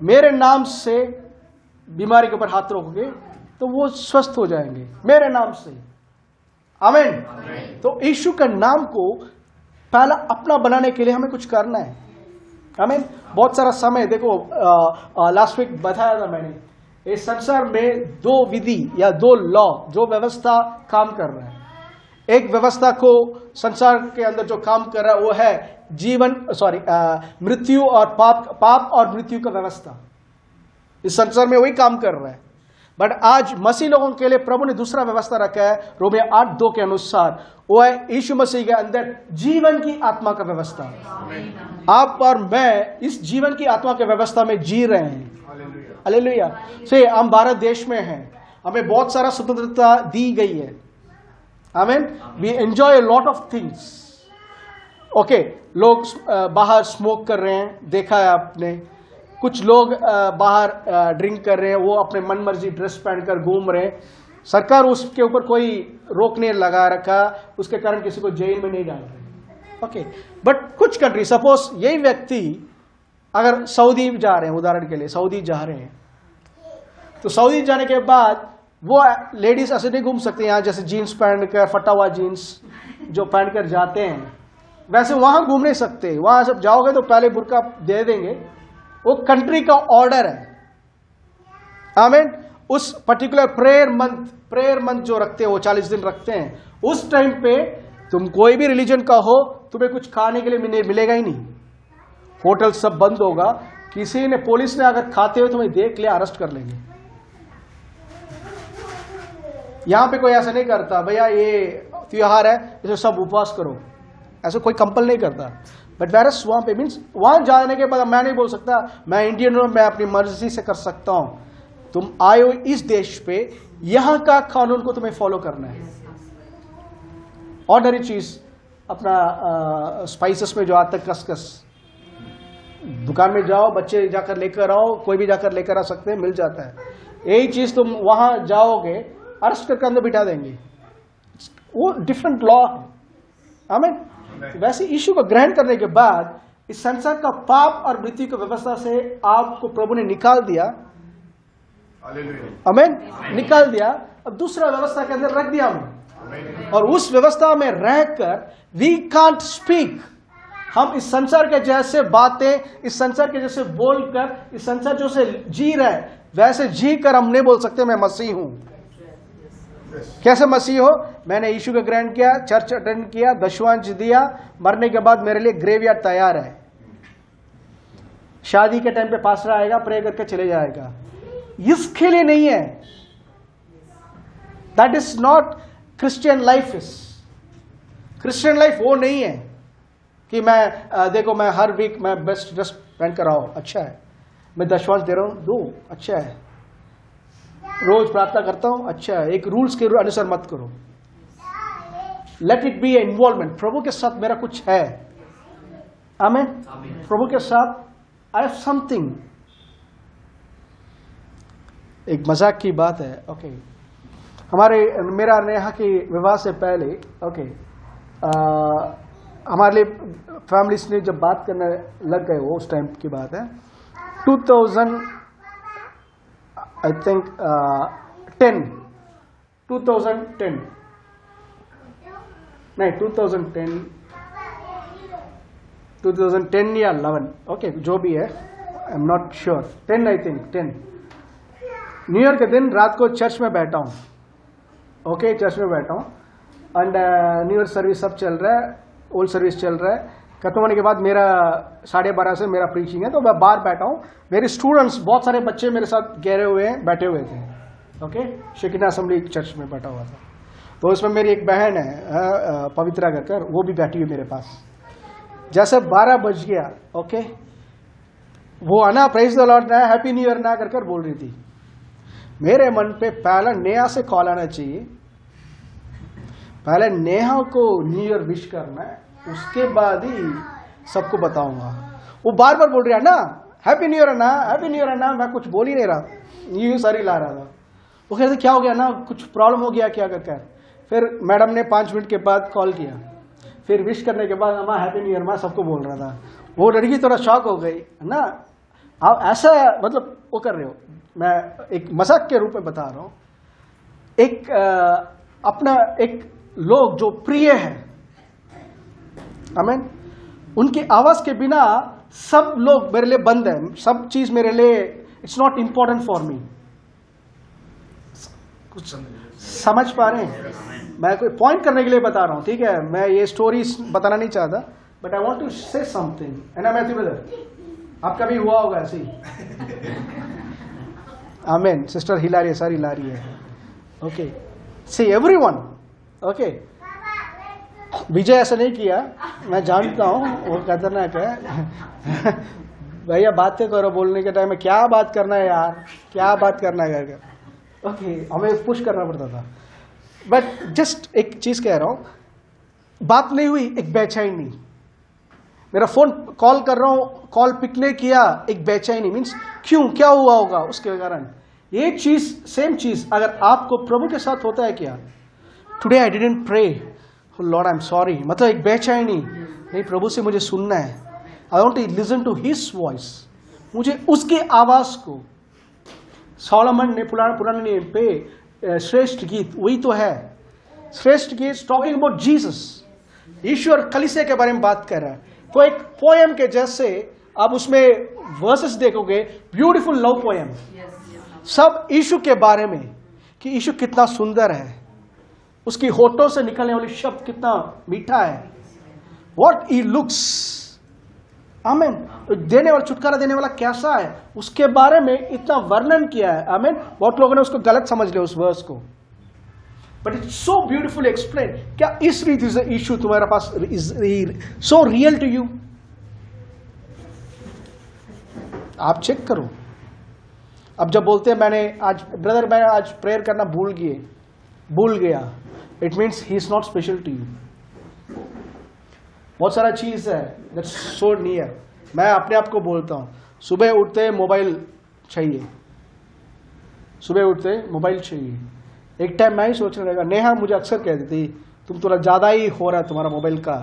मेरे नाम से बीमारी के ऊपर हाथ रखोगे तो वो स्वस्थ हो जाएंगे, मेरे नाम से। आमीन। तो यीशु का नाम को पहला अपना बनाने के लिए हमें कुछ करना है। आमीन। बहुत सारा समय देखो, लास्ट वीक बताया था मैंने, इस संसार में 2 विधि या 2 लॉ, जो व्यवस्था काम कर रहा है। एक व्यवस्था को संसार के अंदर जो काम कर रहा है वो है मृत्यु और पाप और मृत्यु का व्यवस्था। इस संसार में वही काम कर रहा है। बट आज मसीह लोगों के लिए प्रभु ने दूसरा व्यवस्था रखा है, रोमियो 8:2 के अनुसार, वो है यीशु मसीह के अंदर जीवन की आत्मा का व्यवस्था। आप और मैं इस जीवन की आत्मा के व्यवस्था में जी रहे हैं। हालेलुया। से हम भारत देश में हैं, हमें बहुत सारा स्वतंत्रता दी गई है। आमीन। We enjoy a lot of things. Okay, लोग बाहर स्मोक कर रहे हैं, देखा है आपने। कुछ लोग बाहर ड्रिंक कर रहे हैं, वो अपने मन मर्जी ड्रेस पहनकर घूम रहे हैं। सरकार उसके ऊपर कोई रोक नहीं लगा रखा, उसके कारण किसी को जेल में नहीं डाल रहे। ओके, बट कुछ कंट्री, सपोज यही व्यक्ति अगर सऊदी जा रहे हैं, उदाहरण के लिए सऊदी जा रहे हैं, तो सऊदी जाने के बाद वो लेडीज ऐसे नहीं घूम सकते यहाँ, जैसे जीन्स पहनकर, फटा हुआ जीन्स जो पहनकर जाते हैं, वैसे वहां घूम नहीं सकते। वहां जब जाओगे तो पहले बुर्का दे देंगे, वो कंट्री का ऑर्डर है। आमीन। उस पर्टिकुलर प्रेयर मंथ जो रखते हैं, वो 40 दिन रखते हैं। उस टाइम पे तुम कोई भी रिलीजन का हो, तुम्हें कुछ खाने के लिए मिलेगा ही नहीं। होटल सब बंद होगा। किसी ने, पुलिस ने अगर खाते हुए तुम्हें देख लिया, अरेस्ट कर लेंगे। यहां पे कोई ऐसा नहीं करता, भैया ये त्योहार है इसमें सब उपवास करो, ऐसा कोई कंपल नहीं करता। बट वेरस वहां पे मीन्स वहां जाने के बाद मैं नहीं बोल सकता मैं इंडियन हूं, मैं अपनी मर्जी से कर सकता हूं। तुम आए हो इस देश पे, यहां का कानून को तुम्हें फॉलो करना है। ऑर्डनरी चीज अपना स्पाइसेस में जो आता है खसखस, दुकान में जाओ, बच्चे जाकर लेकर आओ, कोई भी जाकर लेकर आ सकते हैं, मिल जाता है। यही चीज तुम वहां जाओगे अरेस्ट करके अंदर बिठा देंगे, वो डिफरेंट लॉ है। आमीन। वैसे इशू को ग्रहण करने के बाद इस संसार का पाप और मृत्यु की व्यवस्था से आपको प्रभु ने निकाल दिया। आमीन। निकाल दिया, अब दूसरा व्यवस्था के अंदर रख दिया हमें, और उस व्यवस्था में रहकर वी कांट स्पीक। हम इस संसार के जैसे बातें, इस संसार के जैसे बोलकर, इस संसार जैसे जी रहे वैसे जी कर हम नहीं बोल सकते मैं मसीह हूं। कैसे मसीह हो? मैंने यीशु को ग्रहण किया, चर्च अटेंड किया, दशवांश दिया, मरने के बाद मेरे लिए ग्रेवयार्ड तैयार है। शादी के टाइम पे पास्टर आएगा, प्रे करके चले जाएगा, इसके लिए नहीं है। That is not Christian life. Is Christian life वो नहीं है कि मैं देखो मैं हर वीक मैं बेस्ट ड्रेस पहन कर आओ, अच्छा है, मैं दशवांश दे रहा हूं, दो, अच्छा है, रोज प्रार्थना करता हूं, अच्छा है, एक रूल्स के अनुसार मत करो। Let it be a involvement. प्रभु के साथ मेरा कुछ है। आमीन। प्रभु के साथ आई हैव समथिंग। एक मजाक की बात है, ओके। मेरा नेहा की विवाह से पहले, ओके, हमारे लिए फैमिलीज ने जब बात करने लग गए, वो उस टाइम की बात है, 2000 आई थिंक 2010 नहीं 2010 या 11, ओके, जो भी है, I am not sure, 10 I think 10। New year के दिन रात को चर्च में बैठा हूँ, ओके, चर्च में बैठा हूँ, एंड न्यू ईयर सर्विस सब चल रहा है, ओल्ड सर्विस चल रहा है। खत्म होने के बाद मेरा 12:30 से मेरा प्रीचिंग है, तो मैं बाहर बैठा हूँ। मेरे स्टूडेंट्स, बहुत सारे बच्चे मेरे साथ गहरे हुए हैं, बैठे हुए थे, ओके, शेकिना असेंबली चर्च में बैठा हुआ था। तो उसमें मेरी एक बहन है पवित्रा करकर, वो भी बैठी हुई मेरे पास। जैसे 12 बज गया, ओके, वो आना प्रेज द लॉर्ड ना, हैप्पी न्यू ईयर ना कर बोल रही थी। मेरे मन पे पहला नेहा से कॉल आना चाहिए, पहले नेहा को न्यू ईयर विश करना है, उसके बाद ही सबको बताऊंगा। वो बार बार बोल रहा है ना, हैप्पी न्यू ईयर ना, हैप्पी न्यू ईयर ना, मैं कुछ बोल ही नहीं रहा, न्यू ईयर सारी ला रहा था। वो कहते क्या हो गया ना, कुछ प्रॉब्लम हो गया क्या कर। फिर मैडम ने 5 मिनट के बाद कॉल किया, फिर विश करने के बाद अम्मा हैप्पी न्यू ईयर, मैं सबको बोल रहा था। वो लड़की थोड़ा शॉक हो गई ना, आप ऐसा मतलब वो कर रहे हो। मैं एक मजाक के रूप में बता रहा हूं। एक अपना एक लोग जो प्रिय है, आमीन, उनकी आवाज के बिना सब लोग मेरे लिए बंद है, सब चीज मेरे लिए it's not important for me. कुछ समझ पा रहे हैं? मैं कोई पॉइंट करने के लिए बता रहा हूं, ठीक है, मैं ये स्टोरी बताना नहीं चाहता, but I want to say something. है ना मैथ्यू ब्रदर, आपका भी हुआ होगा ऐसे ही। आमीन। सिस्टर हिलारी, सारी हिलारी है, ओके, सी एवरीवन, ओके। विजय ऐसा नहीं किया, मैं जानता हूं वो खतरनाक है। भैया बातें करो, बोलने के टाइम में क्या बात करना है यार, क्या बात करना है करके, ओके, हमें पुश करना पड़ता था। बट जस्ट एक चीज कह रहा हूं, बात नहीं हुई, एक बेचैनी। मेरा फोन कॉल कर रहा हूं, कॉल पिक नहीं किया, एक बेचैनी। मीन्स क्यों, क्या हुआ होगा उसके कारण। ये चीज, सेम चीज अगर आपको प्रभु के साथ होता है क्या, today I didn't pray, Lord I am sorry, मतलब एक बेचैनी, नहीं प्रभु से मुझे सुनना है, I want to listen to his voice, मुझे उसकी आवाज को। सोलोमन ने पुराने नियम पे श्रेष्ठ गीत, वही तो है श्रेष्ठ गीत, टॉकिंग अबाउट जीसस, ईश्वर कलीसिया के बारे में बात कर रहा है। तो एक पोएम के जैसे आप उसमें वर्सेस देखोगे, ब्यूटीफुल लव पोएम, सब यीशु के बारे में, कि यीशु कितना सुंदर है, उसकी होठों से निकलने वाली शब्द कितना मीठा है, व्हाट ही लुक्स, आमीन, देने वाला, छुटकारा देने वाला कैसा है, उसके बारे में इतना वर्णन किया है। आमीन। बहुत लोगों ने उसको गलत समझ लिया उस वर्स को, but it's so beautifully explain. क्या इस रीति से यीशु तुम्हारे पास is so real to you? आप चेक करो। अब जब बोलते हैं मैंने आज ब्रदर मैं आज प्रेयर करना भूल गया, it means he is not special to you. बहुत सारा चीज है दैट्स सो नियर। मैं अपने आप को बोलता हूँ, सुबह उठते मोबाइल चाहिए, सुबह उठते मोबाइल चाहिए। एक टाइम मैं ही सोचने लगा, नेहा मुझे अक्सर कहती थी तुम थोड़ा ज्यादा ही हो रहा है तुम्हारा मोबाइल का।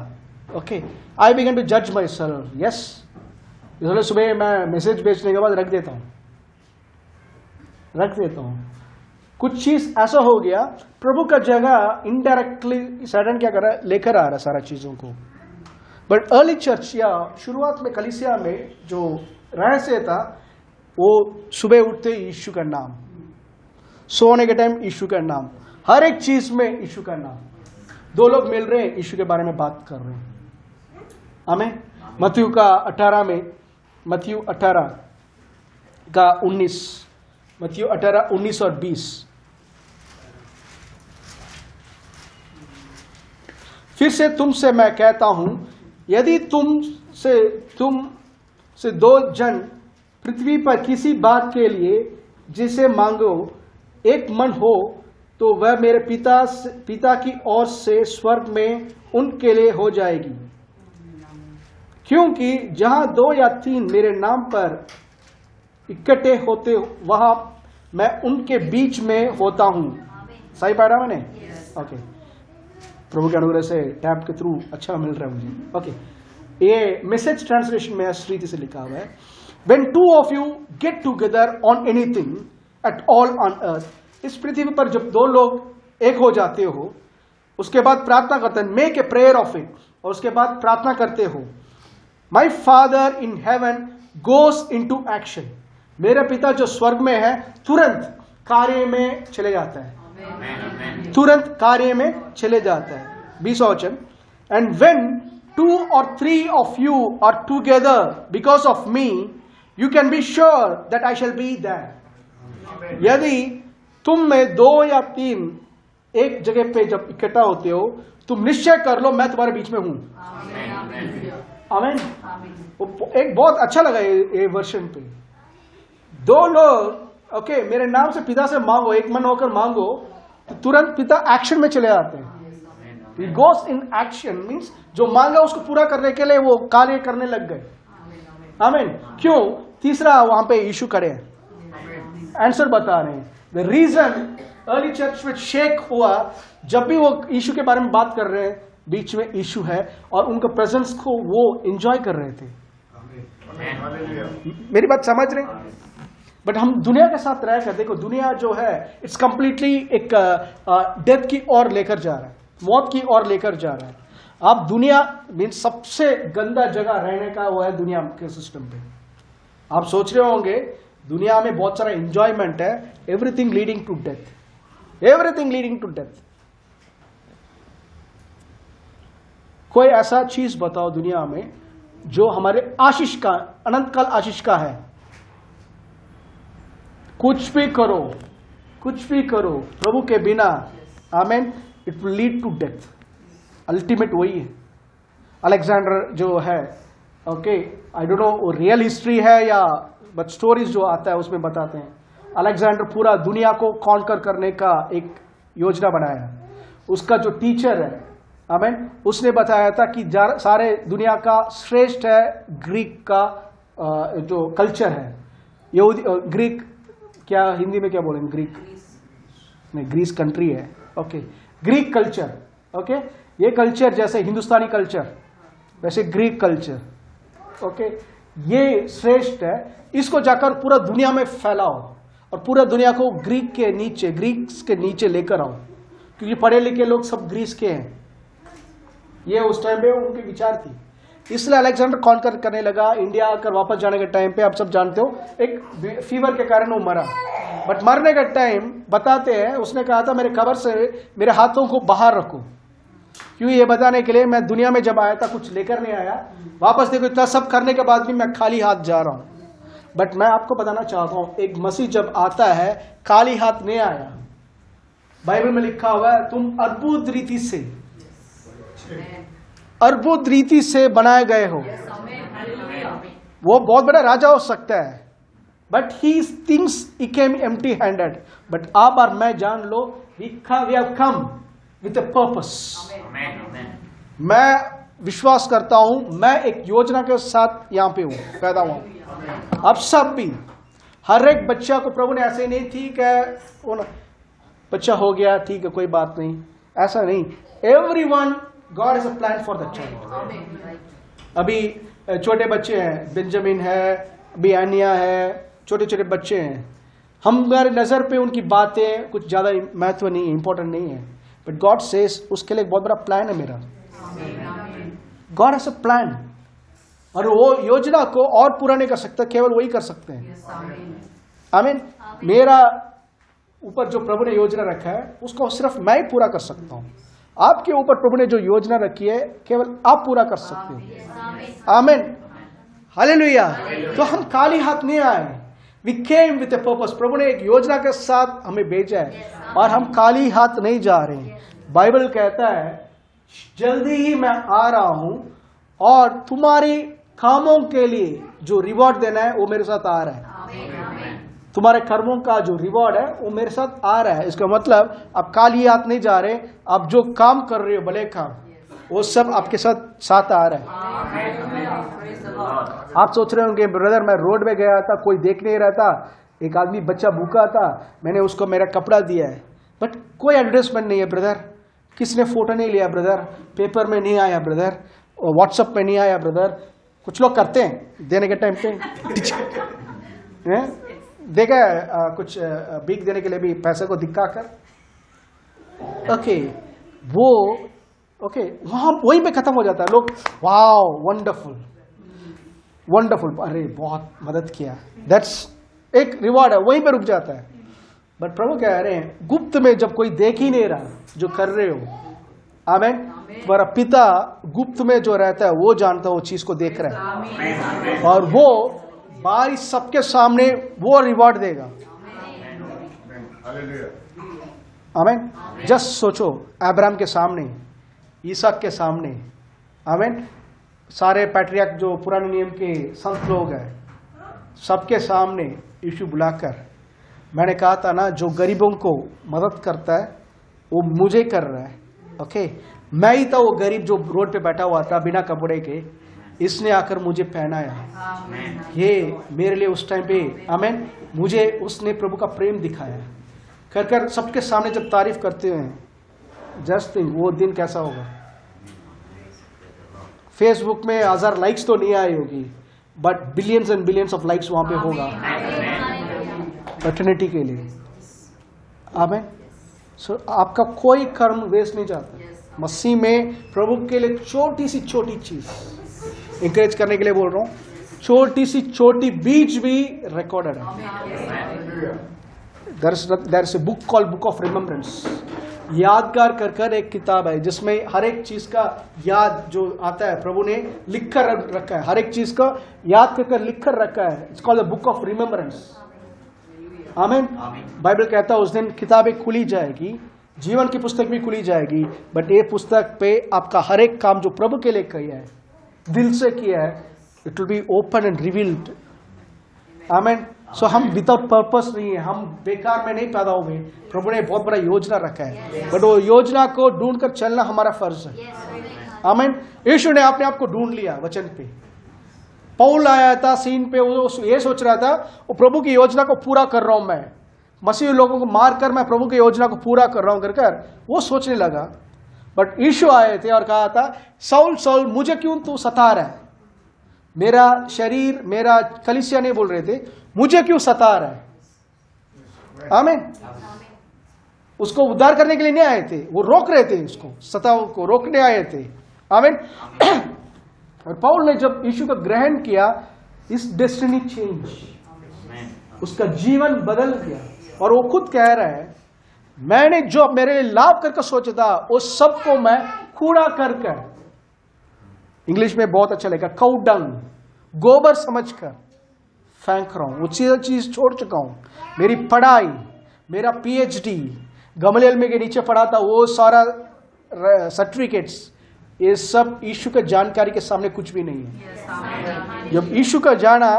ओके, आई बिगन टू जज माई सेल्फ। यस, इसलिए सुबह मैं मैसेज भेजने के बाद रख देता हूँ। कुछ चीज ऐसा हो गया, प्रभु का जगह इनडायरेक्टली सैटन क्या कर रहा है, लेकर आ रहा है सारा चीजों को। बट अर्ली चर्च या शुरुआत में कलीसिया में जो रहस्य था, वो सुबह उठते यीशु का नाम, सोने के टाइम यीशु का नाम, हर एक चीज में यीशु का नाम। दो लोग मिल रहे हैं, यीशु के बारे में बात कर रहे हैं। हमें मत्ती का 18 में, मत्ती 18 का 19, मत्ती 18, 19 और 20। फिर से तुमसे मैं कहता हूं, यदि तुम से दो जन पृथ्वी पर किसी बात के लिए जिसे मांगो एक मन हो, तो वह मेरे पिता की ओर से स्वर्ग में उनके लिए हो जाएगी। क्योंकि जहां 2 या 3 मेरे नाम पर इकट्ठे होते, वहां मैं उनके बीच में होता हूं। सही पढ़ा मैंने? ओके, प्रभु के अनुग्रह से टैब के थ्रू अच्छा मिल रहा है मुझे। ओके, ये मैसेज ट्रांसलेशन में इस रीति से लिखा हुआ है, When 2 of you get together on anything at all on earth, इस पृथ्वी पर जब 2 लोग एक हो जाते हो, उसके बाद प्रार्थना करते हैं, make a prayer of it, और उसके बाद प्रार्थना करते हो, my Father in heaven goes into action, मेरा पिता जो स्वर्ग में है तुरंत कार्य में चले जाता है, तुरंत कार्य में चले जाता है। 20वां वचन, and when 2 or 3 of you are together because of me, you can be sure that I shall be there. यदि तुम में 2 या 3 एक जगह पे जब इकट्ठा होते हो, तुम निश्चय कर लो मैं तुम्हारे बीच में हूं। आमीन। एक बहुत अच्छा लगा ये वर्षन पे, 2 लोग ओके मेरे नाम से पिता से मांगो, एक मन होकर मांगो, तो तुरंत पिता एक्शन में चले आते हैं। He goes in action means जो मांगा उसको पूरा करने के लिए वो कार्य करने लग गए। आमीन। क्यों? तीसरा वहां पे यीशु खड़े हैं, आंसर बता रहे हैं। द रीजन अर्ली चर्च में शेक हुआ, जब भी वो यीशु के बारे में बात कर रहे हैं, बीच में यीशु है और उनका प्रेजेंस को वो एंजॉय कर रहे थे। मेरी बात समझ रहे? बट हम दुनिया के साथ रहकर देखो, दुनिया जो है इट्स कंप्लीटली एक डेथ की ओर लेकर जा रहा है, मौत की ओर लेकर जा रहा है। अब दुनिया मीन्स सबसे गंदा जगह रहने का वो है दुनिया के सिस्टम पे। आप सोच रहे होंगे दुनिया में बहुत सारा एंजॉयमेंट है, everything leading to death, everything leading to death. कोई ऐसा चीज बताओ दुनिया में जो हमारे आशीष का, अनंत काल आशीष का है। कुछ भी करो, कुछ भी करो प्रभु के बिना, आमेन, it will lead to death. Ultimate वही है। अलेक्जेंडर जो है, okay, I don't know real history है या बट स्टोरीज जो आता है उसमें बताते हैं, अलेक्जेंडर पूरा दुनिया को कॉन्कर करने का एक योजना बनाया। उसका जो टीचर है, आमेन, उसने बताया था कि सारे दुनिया का श्रेष्ठ है ग्रीक का जो कल्चर है, यहूदी ग्रीक, क्या हिंदी में क्या बोलेंगे, ग्रीक नहीं, ग्रीस कंट्री है, ओके, ग्रीक कल्चर, ओके, ये कल्चर जैसे हिंदुस्तानी कल्चर वैसे ग्रीक कल्चर, ओके, ये श्रेष्ठ है, इसको जाकर पूरा दुनिया में फैलाओ और पूरा दुनिया को ग्रीक के नीचे लेकर आओ, क्योंकि पढ़े लिखे लोग सब ग्रीस के हैं। ये उस टाइम पे उनके विचार थी, इसलिए अलेक्जेंडर कॉन्कर करने लगा। इंडिया आकर वापस जाने के टाइम पे आप सब जानते हो एक फीवर के कारण वो मरा, बट मरने का टाइम बताते हैं उसने कहा था मेरे कब्र से मेरे हाथों को बाहर रखो, क्यों? ये बताने के लिए मैं दुनिया में जब आया था कुछ लेकर नहीं आया, वापस देखो इतना सब करने के बाद भी मैं खाली हाथ जा रहा हूं। बट मैं आपको बताना चाहता हूं, एक मसीह जब आता है खाली हाथ नहीं आया। बाइबल में लिखा हुआ है तुम अद्भुत रीति से बनाए गए हो। वो बहुत बड़ा राजा हो सकता है, but he thinks he came empty handed. But आप और मैं जान लो, we have come with a purpose. मैं विश्वास करता हूं, मैं एक योजना के साथ यहां पे हूं, पैदा हुआ। अब सब भी, हर एक बच्चा को प्रभु ने ऐसे नहीं, ठीक है वो बच्चा हो गया, ठीक है कोई बात नहीं, ऐसा नहीं। everyone, God has a plan for the child. अभी छोटे बच्चे हैं, बेंजामिन है, अभी एनिया है, छोटे छोटे बच्चे हैं, हमारे नजर पे उनकी बातें कुछ ज्यादा महत्व नहीं है, इंपॉर्टेंट नहीं है, बट गॉड सेज उसके लिए एक बहुत बड़ा प्लान है मेरा। गॉड हैज अ प्लान, और वो योजना को और पूरा नहीं कर सकता, केवल वही कर सकते हैं। आमीन। मेरा ऊपर जो प्रभु ने योजना रखा है उसको सिर्फ मैं ही पूरा कर सकता हूं। आपके ऊपर प्रभु ने जो योजना रखी है केवल आप पूरा कर सकते हो। आमीन, हालेलुया। तो हम खाली हाथ नहीं आए, we came with a purpose. प्रभु ने एक योजना के साथ हमें भेजा है और हम खाली हाथ नहीं जा रहे। बाइबल कहता है जल्दी ही मैं आ रहा हूं और तुम्हारे कामों के लिए जो रिवॉर्ड देना है वो मेरे साथ आ रहा है। तुम्हारे कर्मों का जो रिवॉर्ड है वो मेरे साथ आ रहा है। इसका मतलब आप खाली हाथ नहीं जा रहे, आप जो काम कर रहे हो भले काम, वो सब आपके साथ आ रहा है। आप सोच रहे होंगे ब्रदर मैं रोड में गया था, कोई देख नहीं रहा था, एक आदमी बच्चा भूखा था, मैंने उसको मेरा कपड़ा दिया है, बट कोई एडवर्टाइजमेंट नहीं है ब्रदर, किसने फोटो नहीं लिया ब्रदर, पेपर में नहीं आया ब्रदर, व्हाट्सएप में नहीं आया ब्रदर। कुछ लोग करते हैं देने के टाइम पे देखा कुछ भीख देने के लिए भी पैसे को दिखाकर, ओके वो ओके वहां वहीं पे खत्म हो जाता है। लोग वाओ वंडरफुल वंडरफुल, अरे बहुत मदद किया, दैट्स एक रिवॉर्ड है, वहीं पे रुक जाता है। बट प्रभु कह रहे हैं गुप्त में जब कोई देख ही नहीं रहा जो कर रहे हो, आमीन, तुम्हारा पिता गुप्त में जो रहता है वो जानता है, वो चीज को देख रहा है और वो बाहरी सबके सामने वो रिवॉर्ड देगा। आमीन। जस्ट सोचो अब्राहम के सामने, ईसाक के सामने, आमीन, सारे पैट्रियर्क जो पुराने नियम के संत लोग हैं सबके सामने यीशु बुलाकर, मैंने कहा था ना जो गरीबों को मदद करता है वो मुझे कर रहा है। ओके, मैं ही था वो गरीब जो रोड पे बैठा हुआ था बिना कपड़े के, इसने आकर मुझे पहनाया। ये मेरे लिए उस टाइम पे, आमीन, मुझे उसने प्रभु का प्रेम दिखाया। कर कर सबके सामने जब तारीफ करते हैं, जस्ट थिंक वो दिन कैसा होगा। फेसबुक में 1000 लाइक्स तो नहीं आई होगी, but billions and billions of likes वहां पे होगा एटर्निटी के लिए। आमीन। सो आपका कोई कर्म वेस्ट नहीं जाता। मसीह में प्रभु के लिए छोटी सी छोटी चीज इंकरेज करने के लिए बोल रहा हूं, छोटी सी छोटी बीज भी रिकॉर्डेड है। There is a book called book of remembrance, यादगार कर कर एक किताब है जिसमें हर एक चीज का याद जो आता है प्रभु ने लिख कर रखा है, हर एक चीज का याद कर कर लिख कर रखा है। It's called the book of remembrance. आमीन। बाइबल कहता है उस दिन किताबें खुली जाएगी, जीवन की पुस्तक भी खुली जाएगी, बट ये पुस्तक पे आपका हर एक काम जो प्रभु के लिए किया है, दिल से किया है, it will be open and revealed. आमीन। सो हम विदाउट पर्पस नहीं है, हम बेकार में नहीं पैदा हुए। प्रभु ने बहुत बड़ा योजना रखा है, बट वो योजना को ढूंढ कर चलना हमारा फर्ज है। आमीन। यीशु ने अपने आप को ढूंढ लिया वचन पे। पौल आया था सीन पे, वो ये सोच रहा था वो प्रभु की योजना को पूरा कर रहा हूं मैं, मसीह लोगों को मारकर मैं प्रभु की योजना को पूरा कर रहा हूं कर वो सोचने लगा। बट यीशु आए थे और कहा था साउल साउल मुझे क्यों तू सता रहा है, मेरा शरीर मेरा कलीसिया नहीं बोल रहे थे, मुझे क्यों सता रहा है। आमीन। उसको उद्धार करने के लिए नहीं आए थे, वो रोक रहे थे, उसको सताओ को रोकने आए थे। आमीन। और पौल ने जब यीशु का ग्रहण किया, इस डेस्टिनी चेंज, उसका जीवन बदल गया। और वो खुद कह रहा है मैंने जो मेरे लिए लाभ करके सोचा था वो सबको मैं कूड़ा कर, इंग्लिश में बहुत अच्छा लगेगा, काउ डंग, गोबर समझकर फेंक रहा हूं, वो चीज छोड़ चुका हूं। मेरी पढ़ाई, मेरा पीएचडी, गमलेल में के नीचे पढ़ा था वो सारा सर्टिफिकेट्स, ये सब यीशु के जानकारी के सामने कुछ भी नहीं है। जब यीशु का जाना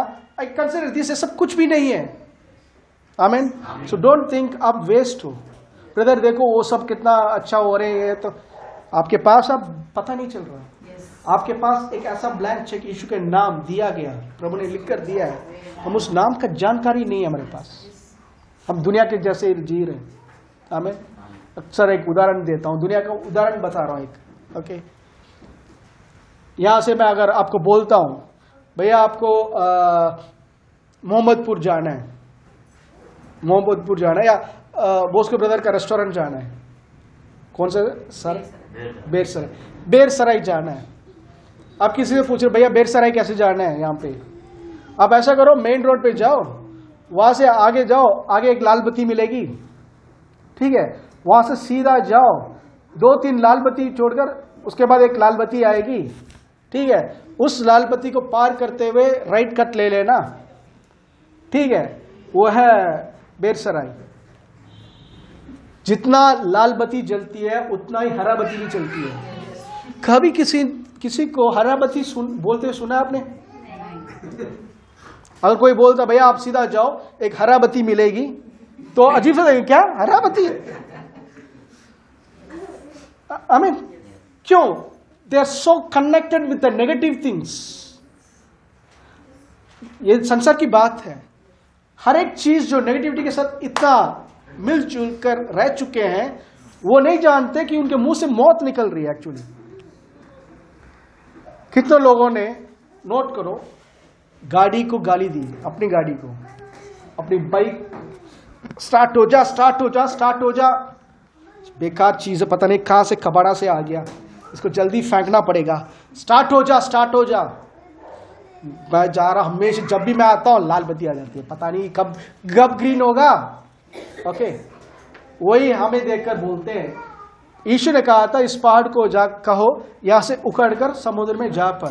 आई कंसिडर दिस सब कुछ भी नहीं है। आमीन। सो डोंट थिंक आप वेस्ट हो। ब्रदर देखो वो सब कितना अच्छा हो रहे हैं, तो आपके पास अब पता नहीं चल रहा। आपके पास एक ऐसा ब्लैंक चेक यीशु के नाम दिया गया, प्रभु ने लिख कर दिया है, हम उस नाम का जानकारी नहीं है हमारे पास, हम दुनिया के जैसे जी रहे हैं। आमीन। अक्सर एक उदाहरण देता हूं, दुनिया का उदाहरण बता रहा हूं एक। ओके, यहां से मैं अगर आपको बोलता हूं भैया आपको मोहम्मदपुर जाना है, मोहम्मदपुर जाना है, या बोस के ब्रदर का रेस्टोरेंट जाना है, कौन सा सर, बेरसराई जाना है। आप किसी से पूछ रहे भैया बेरसराई कैसे जाना है, यहाँ पे आप ऐसा करो मेन रोड पे जाओ, वहां से आगे जाओ, आगे एक लाल बत्ती मिलेगी, ठीक है, वहां से सीधा जाओ, 2-3 लाल बत्ती छोड़कर उसके बाद एक लाल बत्ती आएगी, ठीक है, उस लाल बत्ती को पार करते हुए राइट कट ले लेना, ठीक है, वो है बेरसराई। जितना लाल बत्ती जलती है उतना ही हरा बत्ती भी चलती है। कभी किसी को हरा बत्ती बोलते सुना आपने? अगर कोई बोलता भैया आप सीधा जाओ एक हरा बत्ती मिलेगी, तो अजीब सा लगेगा, क्या हरा बत्ती? आई मीन क्यों? They are so connected with the negative things. ये संसार की बात है। हर एक चीज जो नेगेटिविटी के साथ इतना मिलजुल कर रह चुके हैं, वो नहीं जानते कि उनके मुंह से मौत निकल रही है एक्चुअली। कितने लोगों ने, नोट करो, गाड़ी को गाली दी, अपनी गाड़ी को, अपनी बाइक, स्टार्ट हो जा, स्टार्ट हो जा, स्टार्ट हो जा, बेकार चीज है, पता नहीं कहां से कबाड़ा से आ गया, इसको जल्दी फेंकना पड़ेगा, स्टार्ट हो जा, स्टार्ट हो जा। मैं जा रहा, हमेशा जब भी मैं आता हूं लाल बत्ती आ जाती है, पता नहीं कब ग्रीन होगा। ओके, वही हमें देखकर बोलते हैं। यीशु ने कहा था इस पहाड़ को जा, कहो यहां से उखड़कर समुद्र में जा पड़।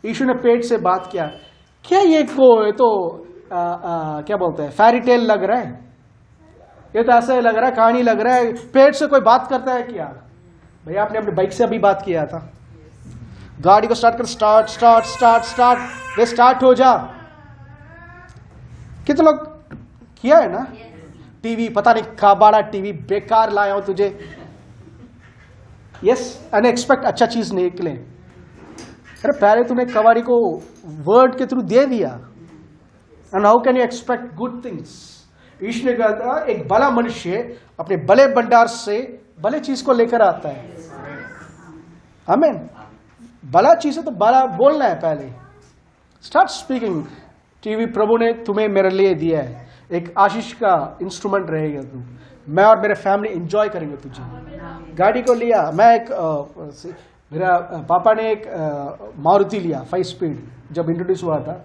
यीशु ने पेट से बात किया। क्या ये तो क्या बोलते हैं, फेरी टेल लग रहा है, ये तो ऐसा लग रहा है, कहानी लग रहा है, पेट से कोई बात करता है क्या? भैया आपने अपनी बाइक से अभी बात किया था, गाड़ी को स्टार्ट कर, स्टार्ट स्टार्ट स्टार्ट स्टार्ट, वे स्टार्ट हो जा। कितने लोग किया है ना? टीवी, पता नहीं कबाड़ा टीवी, बेकार लाया हो तुझे, यस, अनएक्सपेक्ट अच्छा चीज निकले। अरे पहले तूने कबाड़ी को वर्ड के थ्रू दे दिया, and how can you expect good things? ईश्वर ने कहा था एक भला मनुष्य अपने भले भंडार से भले चीज को लेकर आता है। आमीन। भला चीज है तो भला बोलना है पहले, स्टार्ट स्पीकिंग। टीवी प्रभु ने तुम्हें मेरे लिए दिया है, एक आशीष का इंस्ट्रूमेंट रहेगा तू, मैं और मेरे फैमिली एंजॉय करेंगे तुझे। गाड़ी को लिया, मैं मेरा पापा ने एक मारुति लिया 5 स्पीड, जब इंट्रोड्यूस हुआ था।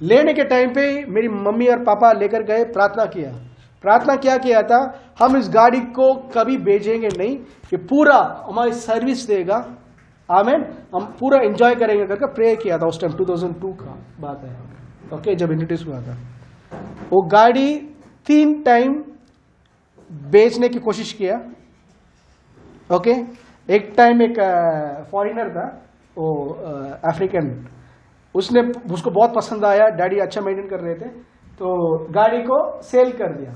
लेने के टाइम पे मेरी मम्मी और पापा लेकर गए, प्रार्थना क्या किया था, हम इस गाड़ी को कभी बेचेंगे नहीं, ये पूरा हमारी सर्विस देगा, आमीन, हम पूरा एंजॉय करेंगे करके प्रे किया था। उस टाइम 2002 का बात है, ओके, जब इंट्रोड्यूस हुआ था। वो गाड़ी 3 टाइम बेचने की कोशिश किया, ओके। एक टाइम एक फॉरेनर था, वो अफ्रीकन, उसको बहुत पसंद आया, डैडी अच्छा मेंटेन कर रहे थे, तो गाड़ी को सेल कर दिया।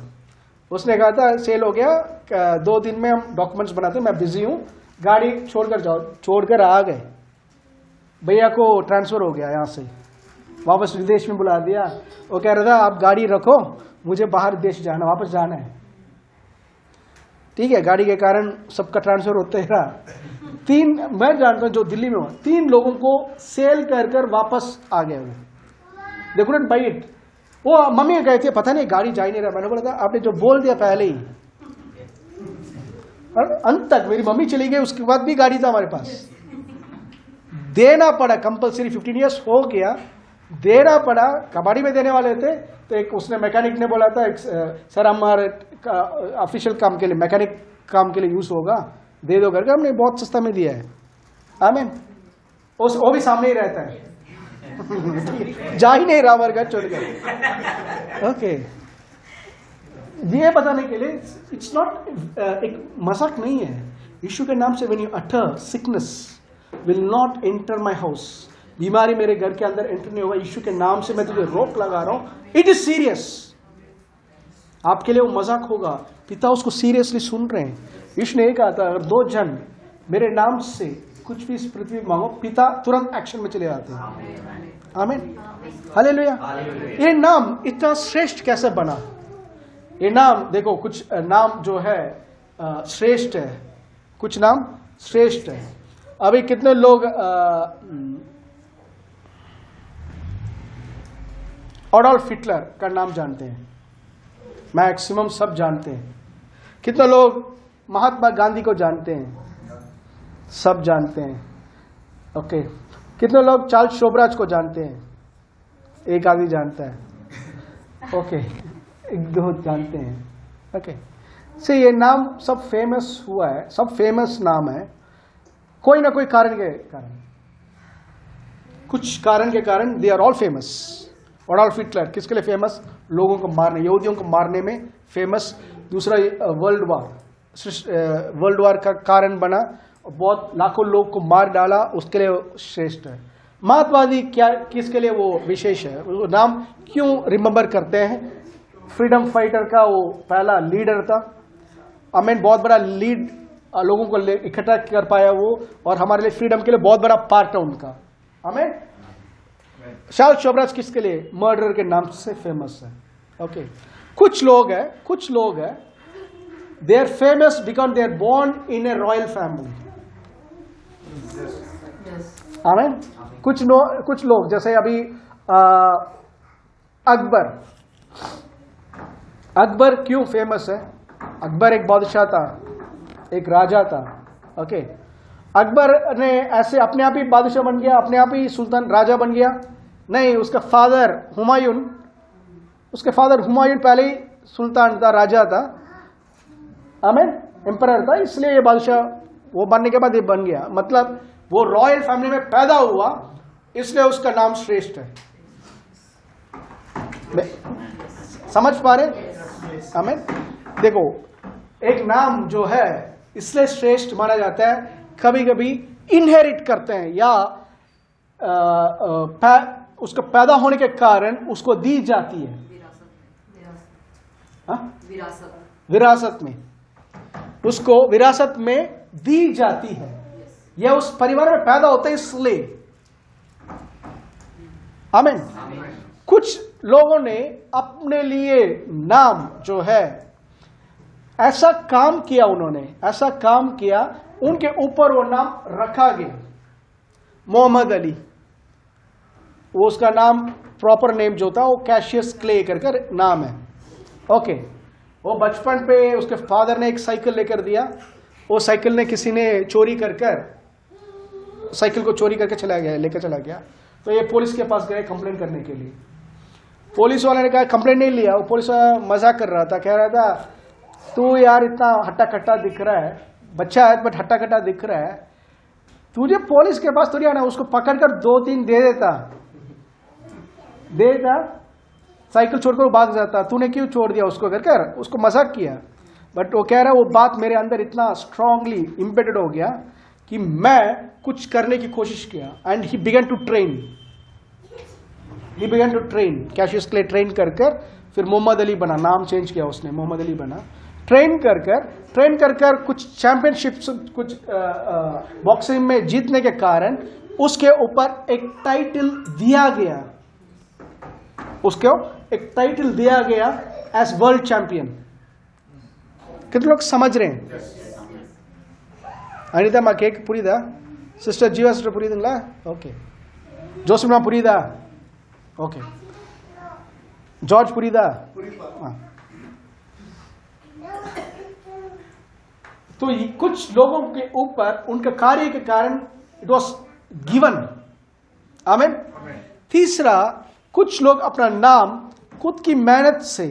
उसने कहा था सेल हो गया, 2 दिन में हम डॉक्यूमेंट्स बनाते, मैं बिजी हूँ, गाड़ी छोड़कर जाओ। छोड़कर आ गए, भैया को ट्रांसफर हो गया, यहाँ से वापस विदेश में बुला दिया। वो कह रहा था आप गाड़ी रखो, मुझे बाहर देश जाना, वापस जाना है, ठीक है। गाड़ी के कारण सबका ट्रांसफर होते रहा। 3, मैं जानता हूं जो दिल्ली में हुआ, 3 लोगों को सेल कर वापस आ गए वो, दे कुडंट बाय इट। वो मम्मी गए थे, पता नहीं गाड़ी जा ही नहीं रहा। मैंने बोला था आपने जो बोल दिया पहले ही, और अंत तक मेरी मम्मी चली गई, उसके बाद भी गाड़ी था हमारे पास, देना पड़ा कंपलसरी। 15 ईयर्स हो गया, देना पड़ा। कबाड़ी में देने वाले थे, तो एक उसने मैकेनिक ने बोला था सर हमारे ऑफिशियल काम के लिए, मैकेनिक काम के लिए यूज होगा, दे दो करके, हमने बहुत सस्ता में दिया है। आमीन। वो भी सामने ही रहता है जा ही नहीं रहा हमारे घर छोड़ के, ओके। ये बताने के लिए इट्स नॉट एक मजाक नहीं है। यीशु के नाम से when you utter sickness will not enter my house, बीमारी मेरे घर के अंदर एंटर नहीं होगा, यीशु के नाम से मैं तुझे रोक लगा रहा हूं। It is serious. आपके लिए वो मजाक होगा, पिता उसको सीरियसली सुन रहे हैं। यीशु ने कहा था, अगर 2 जन मेरे नाम से कुछ भी इस पृथ्वी में मांगो, पिता तुरंत एक्शन में चले जाते हैं। आमीन, हालेलुया। ये नाम इतना श्रेष्ठ कैसे बना? ये नाम देखो, कुछ नाम जो है श्रेष्ठ है, कुछ नाम श्रेष्ठ है। अभी कितने लोग एडोल्फ हिटलर का नाम जानते हैं? मैक्सिमम सब जानते हैं। कितने लोग महात्मा गांधी को जानते हैं? सब जानते हैं। ओके, कितने लोग चार्ल्स शोबराज को जानते हैं? एक आदमी जानता है। ओके, 1-2 जानते हैं। ओके, से ये नाम सब फेमस हुआ है, सब फेमस नाम है, कोई ना कोई कारण के कारण, कुछ कारण के कारण they are all famous. Adolf Hitler किसके लिए फेमस? लोगों को मारने, यहूदियों को मारने में फेमस। दूसरा वर्ल्ड वार का कारण बना, बहुत लाखों लोग को मार डाला, उसके लिए श्रेष्ठ है। महात्मावादी क्या, किसके लिए वो विशेष है? वो नाम क्यों रिमेंबर करते हैं? फ्रीडम फाइटर का वो पहला लीडर था। आमीन, बहुत बड़ा लीड लोगों को इकट्ठा कर पाया वो, और हमारे लिए फ्रीडम के लिए बहुत बड़ा पार्ट है उनका। आमीन। चार्ल्स शोबराज किसके लिए? मर्डर के नाम से फेमस है। ओके, कुछ लोग है they are famous because they are born in a royal family. आमीन। कुछ लोग जैसे अभी अकबर क्यों फेमस है? अकबर एक बादशाह था, एक राजा था। ओके, अकबर ने ऐसे अपने आप ही बादशाह बन गया, अपने आप ही सुल्तान राजा बन गया? नहीं, उसका फादर हुमायूं पहले ही सुल्तान था, राजा था। आमीन, एम्परर था, इसलिए ये बादशाह वो बनने के बाद ये बन गया। मतलब वो रॉयल फैमिली में पैदा हुआ, इसलिए उसका नाम श्रेष्ठ है। समझ पा रहे? आमीन। देखो, एक नाम जो है इसलिए श्रेष्ठ माना जाता है, कभी कभी इनहेरिट करते हैं या उसका पैदा होने के कारण उसको दी जाती है विरासत में, उसको विरासत में दी जाती है, या उस परिवार में पैदा होता है इसलिए। आमीन। कुछ लोगों ने अपने लिए नाम जो है ऐसा काम किया, उन्होंने ऐसा काम किया, उनके ऊपर वो नाम रखा गया। मोहम्मद अली, वो उसका नाम प्रॉपर नेम जो था वो कैशियस क्ले करके नाम है। ओके, वो बचपन पे उसके फादर ने एक साइकिल लेकर दिया, वो साइकिल ने किसी ने साइकिल को चोरी करके लेकर चला गया। तो ये पुलिस के पास गए कंप्लेंट करने के लिए। पुलिस वाले ने कहा कंप्लेंट नहीं लिया। वो पुलिस वाला मजाक कर रहा था, कह रहा था तू यार इतना हट्टा कट्टा दिख रहा है, बच्चा है बट हट्टा कट्टा दिख रहा है, तुझे पुलिस के पास थोड़ी आना, उसको पकड़कर 2-3 दे देता, साइकिल छोड़कर भाग जाता, तूने क्यों छोड़ दिया उसको कर उसको मजाक किया। बट वो कह रहा है वो बात मेरे अंदर इतना स्ट्रांगली इम्बेडेड हो गया कि मैं कुछ करने की कोशिश किया। And he began to train Cassius Clay train कर फिर मोहम्मद अली बना, नाम चेंज किया उसने, मोहम्मद अली बना। ट्रेन कर कुछ चैंपियनशिप्स, कुछ बॉक्सिंग में जीतने के कारण उसके ऊपर एक टाइटल दिया गया, उसको एक टाइटल दिया गया एज वर्ल्ड चैंपियन। कितने लोग समझ रहे हैं? अनिता मा केक पुरीदा, सिस्टर जीवा सिस्टर पुरीदा, ओके, जोसेफ मा पुरीदा, ओके, जॉर्ज पुरीदा। तो कुछ लोगों के ऊपर उनके कार्य के कारण इट वॉज गिवन। आमीन। तीसरा, कुछ लोग अपना नाम खुद की मेहनत से,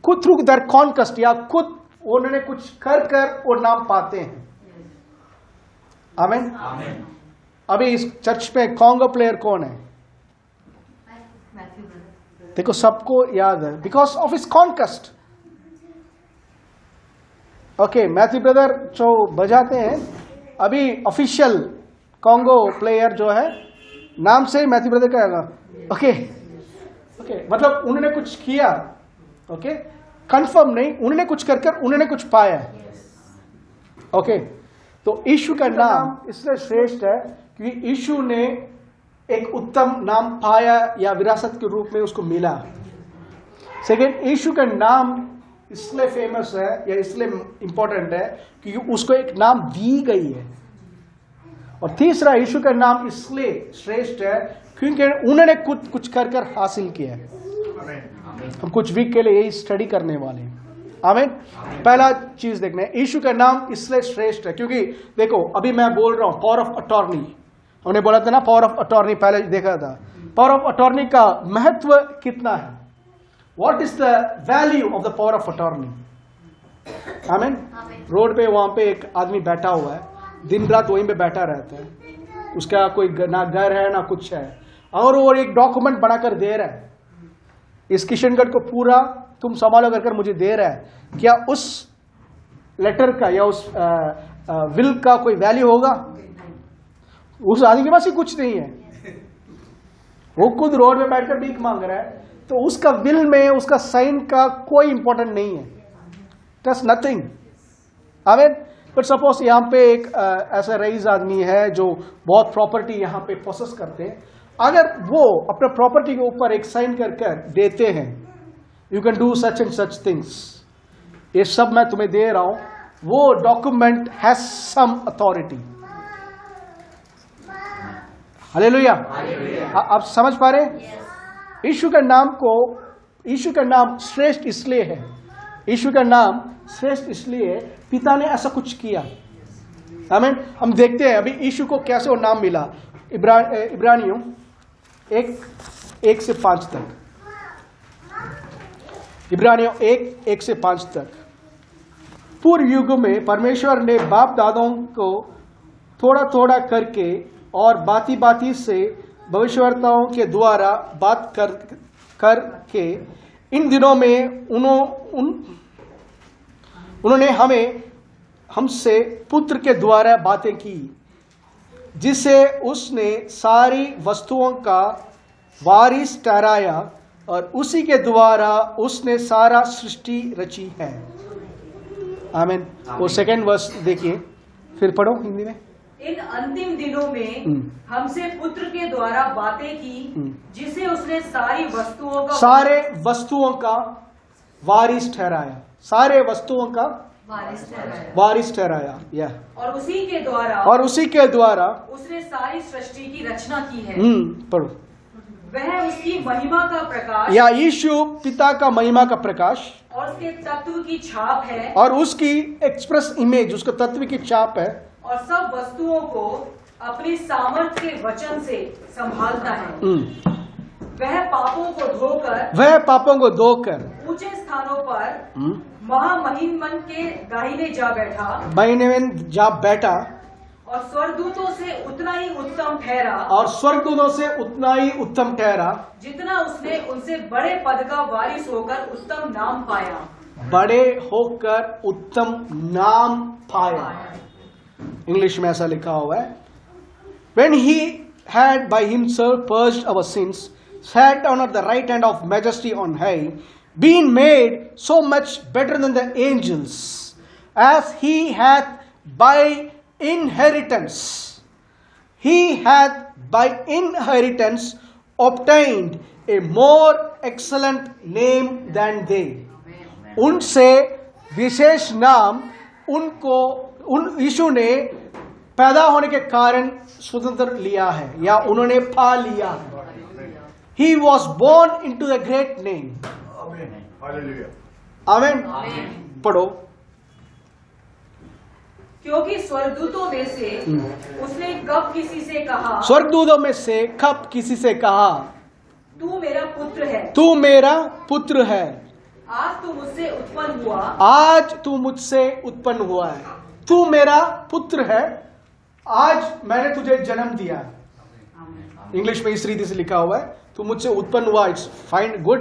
खुद थ्रू देयर कॉन्क्वेस्ट, या खुद उन्होंने कुछ कर वो नाम पाते हैं। आमीन। अभी इस चर्च में कॉन्गो प्लेयर कौन है? देखो सबको याद है, because of his conquest. Okay, Matthew brother जो बजाते हैं, अभी ऑफिशियल कॉन्गो प्लेयर जो है नाम से मैथ्यू ब्रदर का आएगा। ओके ओके, मतलब उन्होंने कुछ किया, ओके, कंफर्म नहीं, उन्होंने कुछ कर कर उन्होंने कुछ पाया। ओके, तो यीशु का नाम इसलिए श्रेष्ठ है क्योंकि यीशु ने एक उत्तम नाम पाया या विरासत के रूप में उसको मिला। सेकेंड, यीशु का नाम इसलिए फेमस है या इसलिए इंपॉर्टेंट है क्योंकि उसको एक नाम दी गई है। और तीसरा, यीशु का नाम इसलिए श्रेष्ठ है क्योंकि उन्होंने कुछ कर कर हासिल किया है। हम कुछ वीक के लिए यही स्टडी करने वाले हैं। आमीन। पहला चीज देखना है, यीशु का नाम इसलिए श्रेष्ठ है क्योंकि देखो, अभी मैं बोल रहा हूं पावर ऑफ अटॉर्नी, हमने बोला था ना पावर ऑफ अटॉर्नी, पहले देखा था। पावर ऑफ अटॉर्नी का महत्व कितना है? What is the value of the power of attorney? आमीन। रोड पे वहां पे एक आदमी बैठा हुआ है, दिन रात वहीं पे बैठा रहता है, उसका कोई ना घर है ना कुछ है, और वो एक डॉक्यूमेंट बनाकर दे रहा है, इस किशनगढ़ को पूरा तुम संभालो कर मुझे दे रहा है। क्या उस लेटर का या उस विल का कोई वैल्यू होगा? उस आदमी के पास ही कुछ नहीं है, वो खुद रोड में बैठकर भीख मांग रहा है, तो उसका विल में उसका साइन का कोई इंपॉर्टेंट नहीं है, जस्ट नथिंग। आमीन। बट सपोज यहाँ पे एक ऐसा रईस आदमी है जो बहुत प्रॉपर्टी यहाँ पे पोसेस करते हैं, अगर वो अपने प्रॉपर्टी के ऊपर एक साइन कर कर देते हैं, you can do such and such things, ये सब मैं तुम्हें दे रहा हूं, वो document has some authority. Hallelujah. आप समझ पा रहे हैं? यीशु का नाम श्रेष्ठ इसलिए है, यीशु का नाम श्रेष्ठ इसलिए पिता ने ऐसा कुछ किया। आमीन। हम देखते हैं अभी यीशु को कैसे वो नाम मिला। इब्रानियों 1:1-5 तक, इब्रानियों 1:1-5 तक। पूर्व युग में परमेश्वर ने बाप दादाओं को थोड़ा थोड़ा करके और बाती बाती से भविष्यवक्ताओं के द्वारा बात करके इन दिनों में उन्होंने हमसे पुत्र के द्वारा बातें की, जिसे उसने सारी वस्तुओं का वारिस ठहराया और उसी के द्वारा उसने सारा सृष्टि रची है। आमीन। वो सेकेंड वर्स देखिए, फिर पढ़ो हिंदी में। इन अंतिम दिनों में हमसे पुत्र के द्वारा बातें की, जिसे उसने सारी वस्तुओं का वारिस ठहराया, सारे वस्तुओं का वारिस ठहराया, या और उसी के द्वारा उसने सारी सृष्टि की रचना की है। पढ़ो। वह उसकी महिमा का प्रकाश, या यीशु पिता का महिमा का प्रकाश और उसके तत्व की छाप है, और उसकी एक्सप्रेस इमेज, उसका तत्व की छाप है, और सब वस्तुओं को अपनी सामर्थ्य के वचन से संभालता है। वह पापों को धोकर ऊंचे स्थानों पर महामहिमन के दाहिने जा बैठा और स्वर्गदूतों से उतना ही उत्तम ठहरा, जितना उसने उनसे बड़े पद का वारिस होकर उत्तम नाम पाया। इंग्लिश में ऐसा लिखा हुआ है, When he had by himself purged our sins, sat down at the right hand of majesty on high, being made so much better than the angels, as he hath by inheritance obtained a more excellent name than they. उनसे विशेष नाम यीशु ने पैदा होने के कारण स्वतंत्र लिया है या उन्होंने पा लिया है। He was born into a great name. आमीन। पढ़ो। क्योंकि स्वर्गदूतों में से उसने कब किसी से कहा, तू मेरा पुत्र है, आज तू मुझसे उत्पन्न हुआ है, तू मेरा पुत्र है, आज मैंने तुझे जन्म दिया। इंग्लिश में इस रीति से लिखा हुआ है, तू मुझसे उत्पन्न हुआ, इट्स फाइन गुड,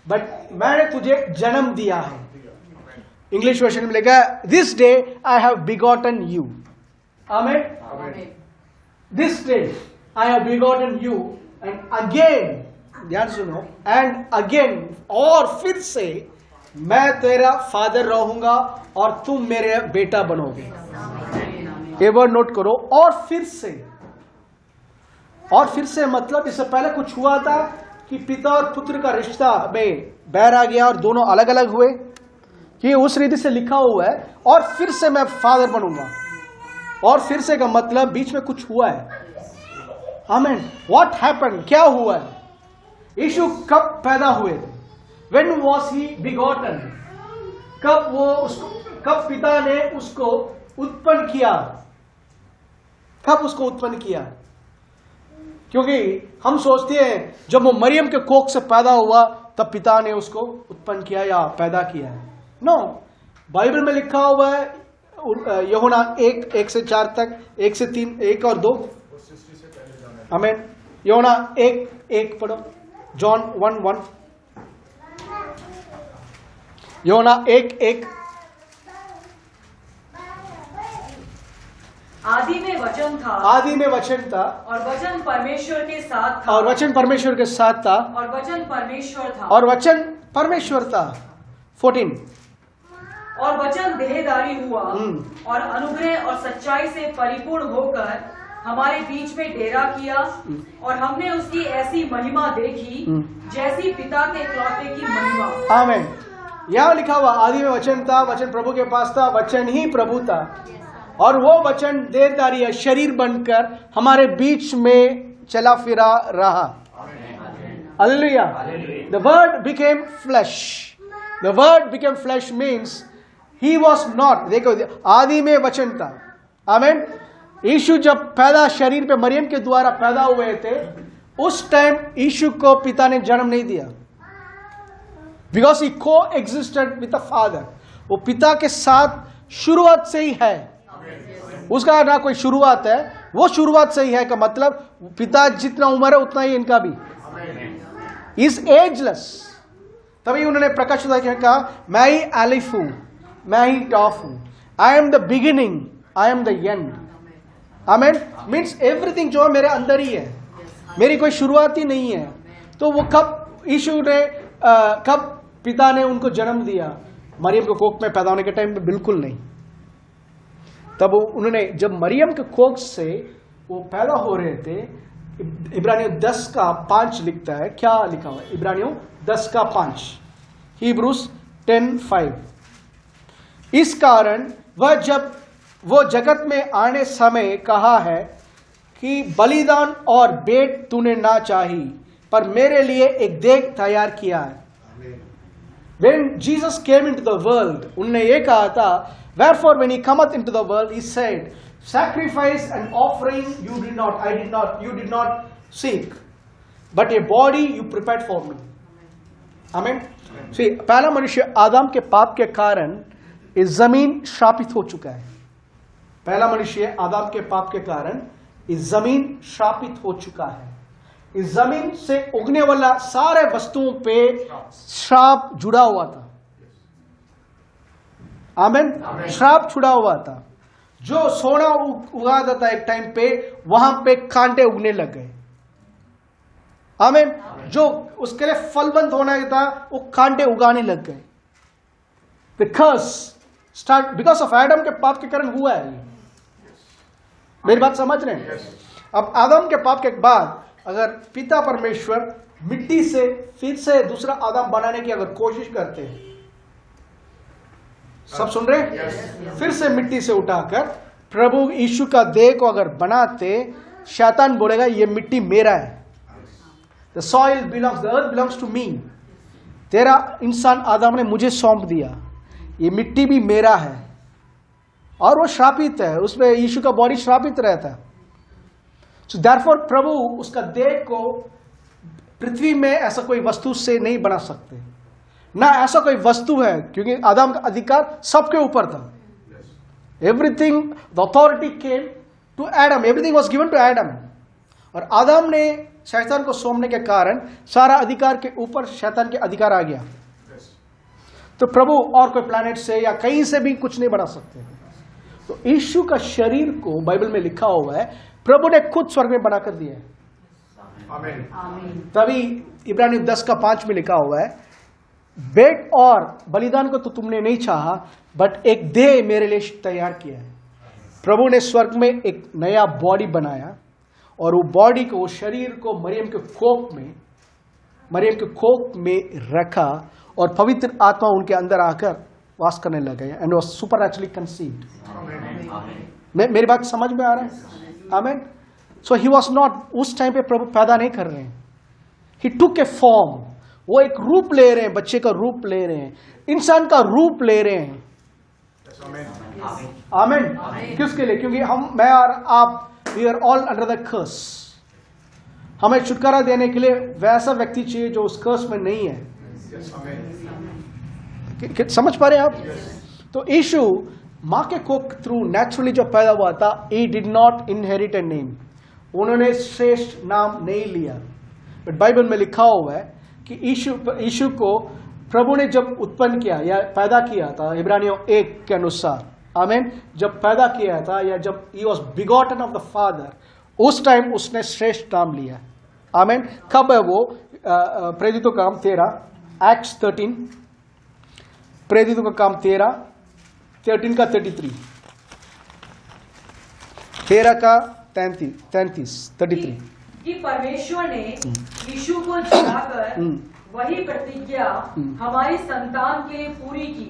बट मैंने तुझे जन्म दिया है। इंग्लिश वर्जन में लिखा है, this day I have begotten you. आमीन। This day I have begotten you and again, ध्यान सुनो, एंड अगेन, और फिर से मैं तेरा फादर रहूंगा और तुम मेरे बेटा बनोगे। ये वर्ड नोट करो, और फिर से। और फिर से मतलब इससे पहले कुछ हुआ था कि पिता और पुत्र का रिश्ता में बैर आ गया और दोनों अलग अलग हुए, कि उस रीति से लिखा हुआ है और फिर से मैं फादर बनूंगा। और फिर से का मतलब बीच में कुछ हुआ है। आमीन। व्हाट हैपेंड, क्या हुआ है? यीशु कब पैदा हुए थे? When was he begotten? कब पिता ने उसको उत्पन्न किया? कब उसको उत्पन्न किया? क्योंकि हम सोचते हैं जब वो मरियम के कोख से पैदा हुआ तब पिता ने उसको उत्पन्न किया या पैदा किया है। नो, बाइबल में लिखा हुआ है, यूहन्ना 1:1-4 तक, 1-3, 1 और 2। आमीन। यूहन्ना 1:1 पढ़ो, जॉन 1:1। यूहन्ना 1:1। आदि में वचन था, आदि में वचन था, और वचन परमेश्वर के साथ था, और वचन परमेश्वर के साथ था, और वचन परमेश्वर था, और वचन परमेश्वर था। 14। और वचन देहधारी हुआ और अनुग्रह और सच्चाई से परिपूर्ण होकर हमारे बीच में डेरा किया, और हमने उसकी ऐसी महिमा देखी जैसी पिता के इकलौते की महिमा। आमीन। यहाँ लिखा हुआ आदि में वचन था, वचन प्रभु के पास था, वचन ही प्रभु था, और वो वचन देहधारी है, शरीर बनकर हमारे बीच में चला फिरा रहा। Hallelujah. The word became flesh. The word became flesh means he was not, देखो आदि में वचन था। आमीन। यीशु जब पैदा शरीर पे मरियम के द्वारा पैदा हुए थे, उस टाइम यीशु को पिता ने जन्म नहीं दिया, बिकॉज ही को एग्जिस्टेड विद द फादर। वो पिता के साथ शुरुआत से ही है, उसका ना कोई शुरुआत है, वो शुरुआत से ही है का मतलब पिता जितना उम्र है उतना ही इनका भी। Is ageless. तभी उन्होंने प्रकाश कहा, मैं ही एलिफ हूं, मैं ही टॉप हूं, I am the beginning, I am the end. आमीन। मीन्स एवरीथिंग जो है मेरे अंदर ही है, मेरी कोई शुरुआत ही नहीं है। तो वो कब यीशु ने कब पिता ने उनको जन्म दिया? मरियम के कोख में पैदा होने के टाइम में? बिल्कुल नहीं। तब उन्होंने जब मरियम के कोख से वो पैदा हो रहे थे, इब्रानियों 10:5 लिखता है, क्या लिखा हुआ है? इब्रानियों 10:5, Hebrews 10:5। इस कारण वह जब वो जगत में आने समय कहा है कि बलिदान और भेंट तूने ना चाही, पर मेरे लिए एक देह तैयार किया है। When Jesus came into the world, उन्होंने ये कहा था, wherefore when he cometh into the world, he said, sacrifice and offering you did not seek, but a body you prepared for me. आमीन। See, पहला मनुष्य आदम के पाप के कारण इस जमीन श्रापित हो चुका है। पहला मनुष्य आदम के पाप के कारण इस जमीन श्रापित हो चुका है। इस जमीन से उगने वाला सारे वस्तुओं पे श्राप जुड़ा हुआ था। आमीन। श्राप जुड़ा हुआ था। जो सोना उगाता था एक टाइम पे, वहां पे कांटे उगने लग गए। आमीन। जो उसके लिए फलवंत होना था, वो कांटे उगाने लग गए। बिकॉज ऑफ एडम के पाप के कारण हुआ है। मेरी बात समझ रहे हैं? अब आदम के पाप के बाद अगर पिता परमेश्वर मिट्टी से फिर से दूसरा आदम बनाने की अगर कोशिश करते हैं, सब सुन रहे हैं? फिर से मिट्टी से उठाकर प्रभु यीशु का देह को अगर बनाते, शैतान बोलेगा ये मिट्टी मेरा है। The soil belongs, the earth belongs to me. तेरा इंसान आदम ने मुझे सौंप दिया, ये मिट्टी भी मेरा है। और वो श्रापित है, उसमें यीशु का बॉडी श्रापित रहता है। So therefore प्रभु उसका देह को पृथ्वी में ऐसा कोई वस्तु से नहीं बना सकते, ना ऐसा कोई वस्तु है, क्योंकि आदम का अधिकार सबके ऊपर था। Everything, the authority came to Adam, everything was given to Adam. और आदम ने शैतान को सौंपने के कारण सारा अधिकार के ऊपर शैतान के अधिकार आ गया। तो प्रभु और कोई प्लैनेट से या कहीं से भी कुछ नहीं बना सकते। तो यीशु का शरीर को बाइबल में लिखा हुआ है, प्रभु ने खुद स्वर्ग में बनाकर दिया है। तभी इब्रानियों 10:5 में लिखा हुआ है, भेंट और बलिदान को तो तुमने नहीं चाहा, बट एक देह मेरे लिए तैयार किया है। प्रभु ने स्वर्ग में एक नया बॉडी बनाया और वो बॉडी को, वो शरीर को मरियम के कोख में रखा और पवित्र आत्मा उनके अंदर आकर वास करने लग गया एंड वाज सुपरनैचुरली कंसीव्ड। मेरी बात समझ में आ रहा है? आमीन। सो ही वाज नॉट, उस टाइम पे प्रभु पैदा नहीं कर रहे हैं, ही टुक ए फॉर्म, वो एक रूप ले रहे हैं, बच्चे का रूप ले रहे हैं, इंसान का रूप ले रहे हैं। आमीन। किसके लिए? क्योंकि मैं और आप, we are all under the curse. हमें छुटकारा देने के लिए वैसा व्यक्ति चाहिए जो उस कर्स में नहीं है। समझ पा रहे हैं आप? तो यीशु मां के कोख थ्रू नेचुरली जो पैदा हुआ था, he did not inherit a name, उन्होंने श्रेष्ठ नाम नहीं लिया। बट बाइबल में लिखा हुआ है कि यीशु को प्रभु ने जब उत्पन्न किया या पैदा किया था, इब्रानियों 1 के अनुसार, आमीन, जब पैदा किया था या जब he was begotten of the Father, उस टाइम उसने श्रेष्ठ नाम लिया। आमीन। कब है वो? प्रेरितों का काम 13, Acts 13, प्रेरितों का काम 13 का 33, 13 का 33 कि परमेश्वर ने यीशु को जिलाकर वही प्रतिज्ञा हमारी संतान के लिए पूरी की,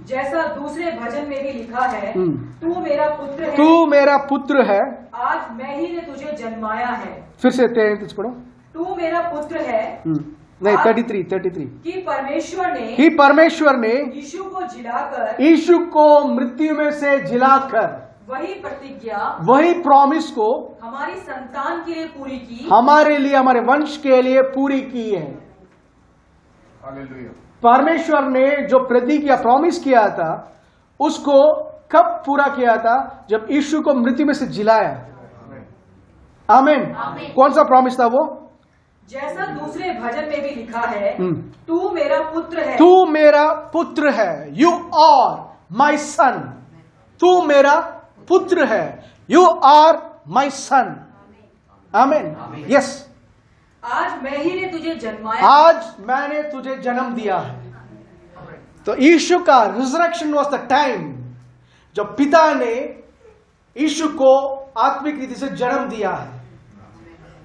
जैसा दूसरे भजन में भी लिखा है, तू मेरा पुत्र है, तू मेरा पुत्र है, आज मैं ही ने तुझे जन्माया है। फिर से 33 पढ़ो। तू मेरा पुत्र है, नहीं 33 कि परमेश्वर ने यीशु को मृत्यु में से जिलाकर वही प्रतिज्ञा, वही प्रॉमिस को हमारी संतान के लिए पूरी की, हमारे लिए, हमारे वंश के लिए पूरी की है। परमेश्वर ने जो प्रतिज्ञा, प्रॉमिस किया था, उसको कब पूरा किया था? जब यीशु को मृत्यु में से जिलाया। आमीन। कौन सा प्रॉमिस था वो? जैसा दूसरे भजन में भी लिखा है, तू मेरा पुत्र है, तू मेरा पुत्र है, यू आर माई सन, तू मेरा पुत्र है, यू आर माई सन। आमीन। यस। आज मैं ही ने तुझे जन्माया, आज मैंने तुझे जन्म दिया है। तो यीशु का रिजरेक्शन वाज द टाइम जब पिता ने यीशु को आत्मिक रीति से जन्म दिया है।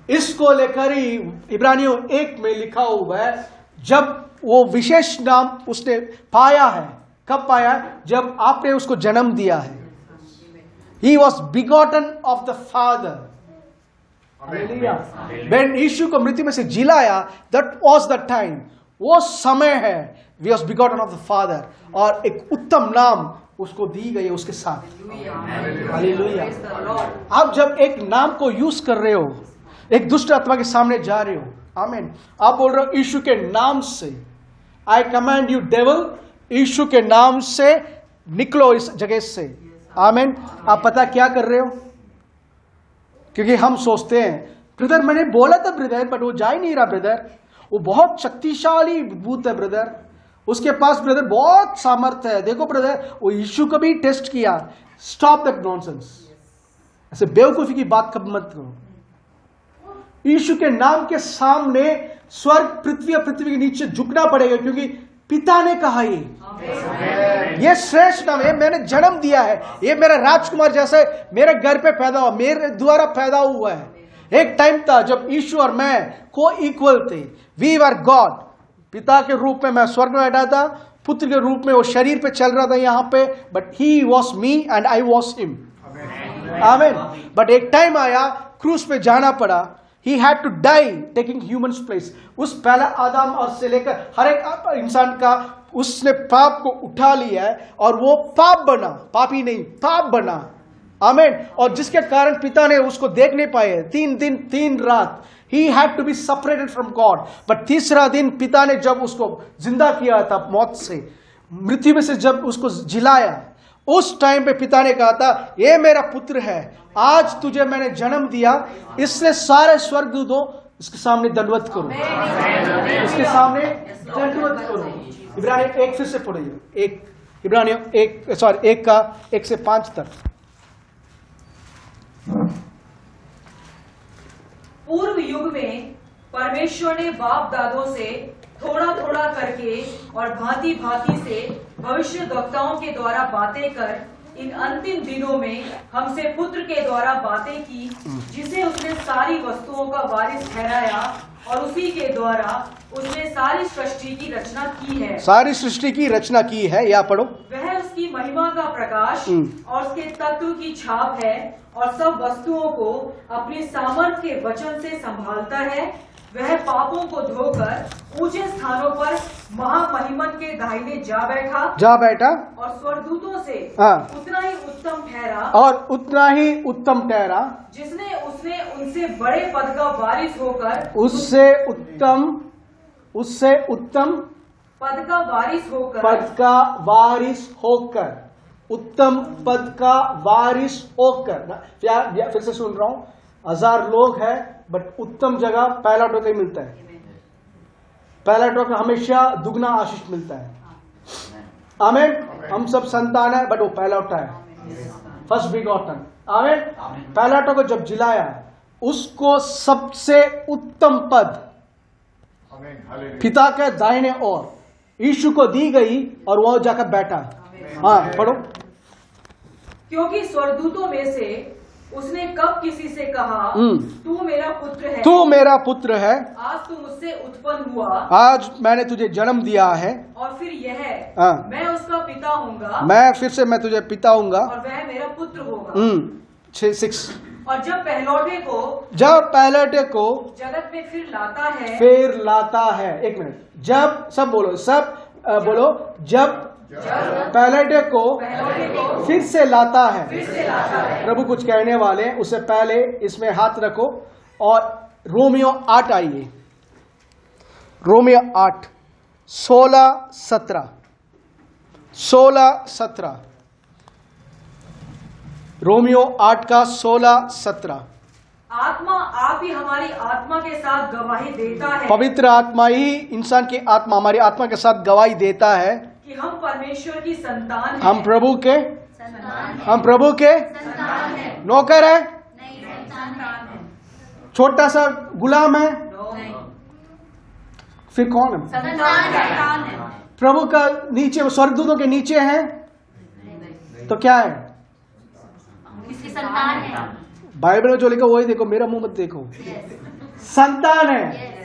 इसको लेकर ही इब्रानियों 1 में लिखा हुआ है, जब वो विशेष नाम उसने पाया है। कब पाया? जब आपने उसको जन्म दिया है। He was begotten of the Father. When यीशु को मृत्यु में से जिलाया, that was the time, वो समय है, he was begotten of the Father, और एक उत्तम नाम उसको दी गई है उसके साथ। हालेलुया। आप जब एक नाम को यूज कर रहे हो, एक दुष्ट आत्मा के सामने जा रहे हो, आमीन, आप बोल रहे हो यीशु के नाम से, आई कमांड यू डेविल, यीशु के नाम से निकलो इस जगह से। आमीन। आप पता क्या कर रहे हो? क्योंकि हम सोचते हैं, ब्रदर मैंने बोला था ब्रदर, बट वो जा ही नहीं रहा ब्रदर, वो बहुत शक्तिशाली भूत है ब्रदर, उसके पास ब्रदर बहुत सामर्थ्य है, देखो ब्रदर वो यीशु को भी टेस्ट किया। Stop that nonsense. ऐसे बेवकूफी की बात कब मत करो। यीशु के नाम के सामने स्वर्ग, पृथ्वी और पृथ्वी के नीचे झुकना पड़ेगा, क्योंकि पिता ने कहा ये श्रेष्ठ नाम है, मैंने जन्म दिया है, ये मेरा राजकुमार जैसे मेरे घर पे पैदा हुआ, मेरे द्वारा पैदा हुआ है। एक टाइम था जब यीशु और मैं को इक्वल थे, वी वर गॉड। पिता के रूप में मैं स्वर्ग में बैठा था, पुत्र के रूप में वो शरीर पे चल रहा था यहाँ पे, but he was me and I was him. आमीन। बट एक टाइम आया, क्रूस पे जाना पड़ा, he had to die taking human's place। उस पहला आदम और से लेकर हर एक इंसान का उसने पाप को उठा लिया है और वो पाप बना, पापी नहीं, पाप बना। आमीन। और जिसके कारण पिता ने उसको देख नहीं पाए, 3 दिन 3 रात he had to be separated from God। But तीसरा दिन पिता ने जब उसको जिंदा किया था मौत से, मृत्यु में से जब उसको जिलाया, उस टाइम पे पिता ने कहा था ये मेरा पुत्र है, आज तुझे मैंने जन्म दिया, इसलिए सारे स्वर्गदूतों इसके सामने दंडवत करो, इसके सामने दंडवत करो। इब्रानियों 1 फिर से पढ़िए, इब्रानियों 1 का 1 से 5 तक। पूर्व युग में परमेश्वर ने बाप दादों से थोड़ा थोड़ा करके और भांति भांति से भविष्यद्वक्ताओं के द्वारा बातें कर इन अंतिम दिनों में हमसे पुत्र के द्वारा बातें की, जिसे उसने सारी वस्तुओं का वारिस ठहराया और उसी के द्वारा उसने सारी सृष्टि की रचना की है। सारी सृष्टि की रचना की है, या पढ़ो। वह उसकी महिमा का प्रकाश और उसके तत्व की छाप है और सब वस्तुओं को अपनी सामर्थ्य के वचन से संभालता है। वह पापों को धोकर ऊंचे स्थानों पर महामहिमन के दाहिने जा बैठा और स्वर्गदूतों से उतना ही उत्तम ठहरा जिसने उसने उनसे बड़े पद का वारिस होकर उससे उत्तम पद का वारिस होकर फिर से सुन रहा हूँ, 1000 लोग हैं बट उत्तम जगह पहला टोक ही मिलता है। पहला टोक हमेशा दुगना आशीष मिलता है। आमीन। हम सब संतान है बट वो पहला उठा है, फर्स्ट बिगॉटन। आमीन। पहला टोक जब जिलाया उसको सबसे उत्तम पद पिता के दाहिने ओर यीशु को दी गई और वो जाकर बैठा। हाँ पढ़ो। क्योंकि स्वर्गदूतों में से उसने कब किसी से कहा तू मेरा पुत्र है, आज तू मुझसे उत्पन्न हुआ, आज मैंने तुझे जन्म दिया है, और फिर यह मैं उसका पिता हूँगा, मैं तुझे पिता हूँगा और वह मेरा पुत्र होगा। 6 और जब पहलौठे को जगत में फिर लाता है। एक मिनट, जब सब बोलो जब पहलौठे को फिर से लाता है। प्रभु कुछ कहने वाले, उससे पहले इसमें हाथ रखो और रोमियो 8 आइए। रोमियो 8 16-17 रोमियो 8 का 16-17। आत्मा आप ही हमारी आत्मा के साथ गवाही देता है, पवित्र आत्मा ही इंसान की आत्मा हमारी आत्मा के साथ गवाही देता है कि हम परमेश्वर की संतान हैं। हम प्रभु के नौकर है, छोटा सा गुलाम है, फिर कौन है? प्रभु का नीचे, स्वर्गदूतों के नीचे है तो क्या है? संतान है। बाइबल में जो लिखा वही देखो, मेरा मुंह मत देखो। संतान है।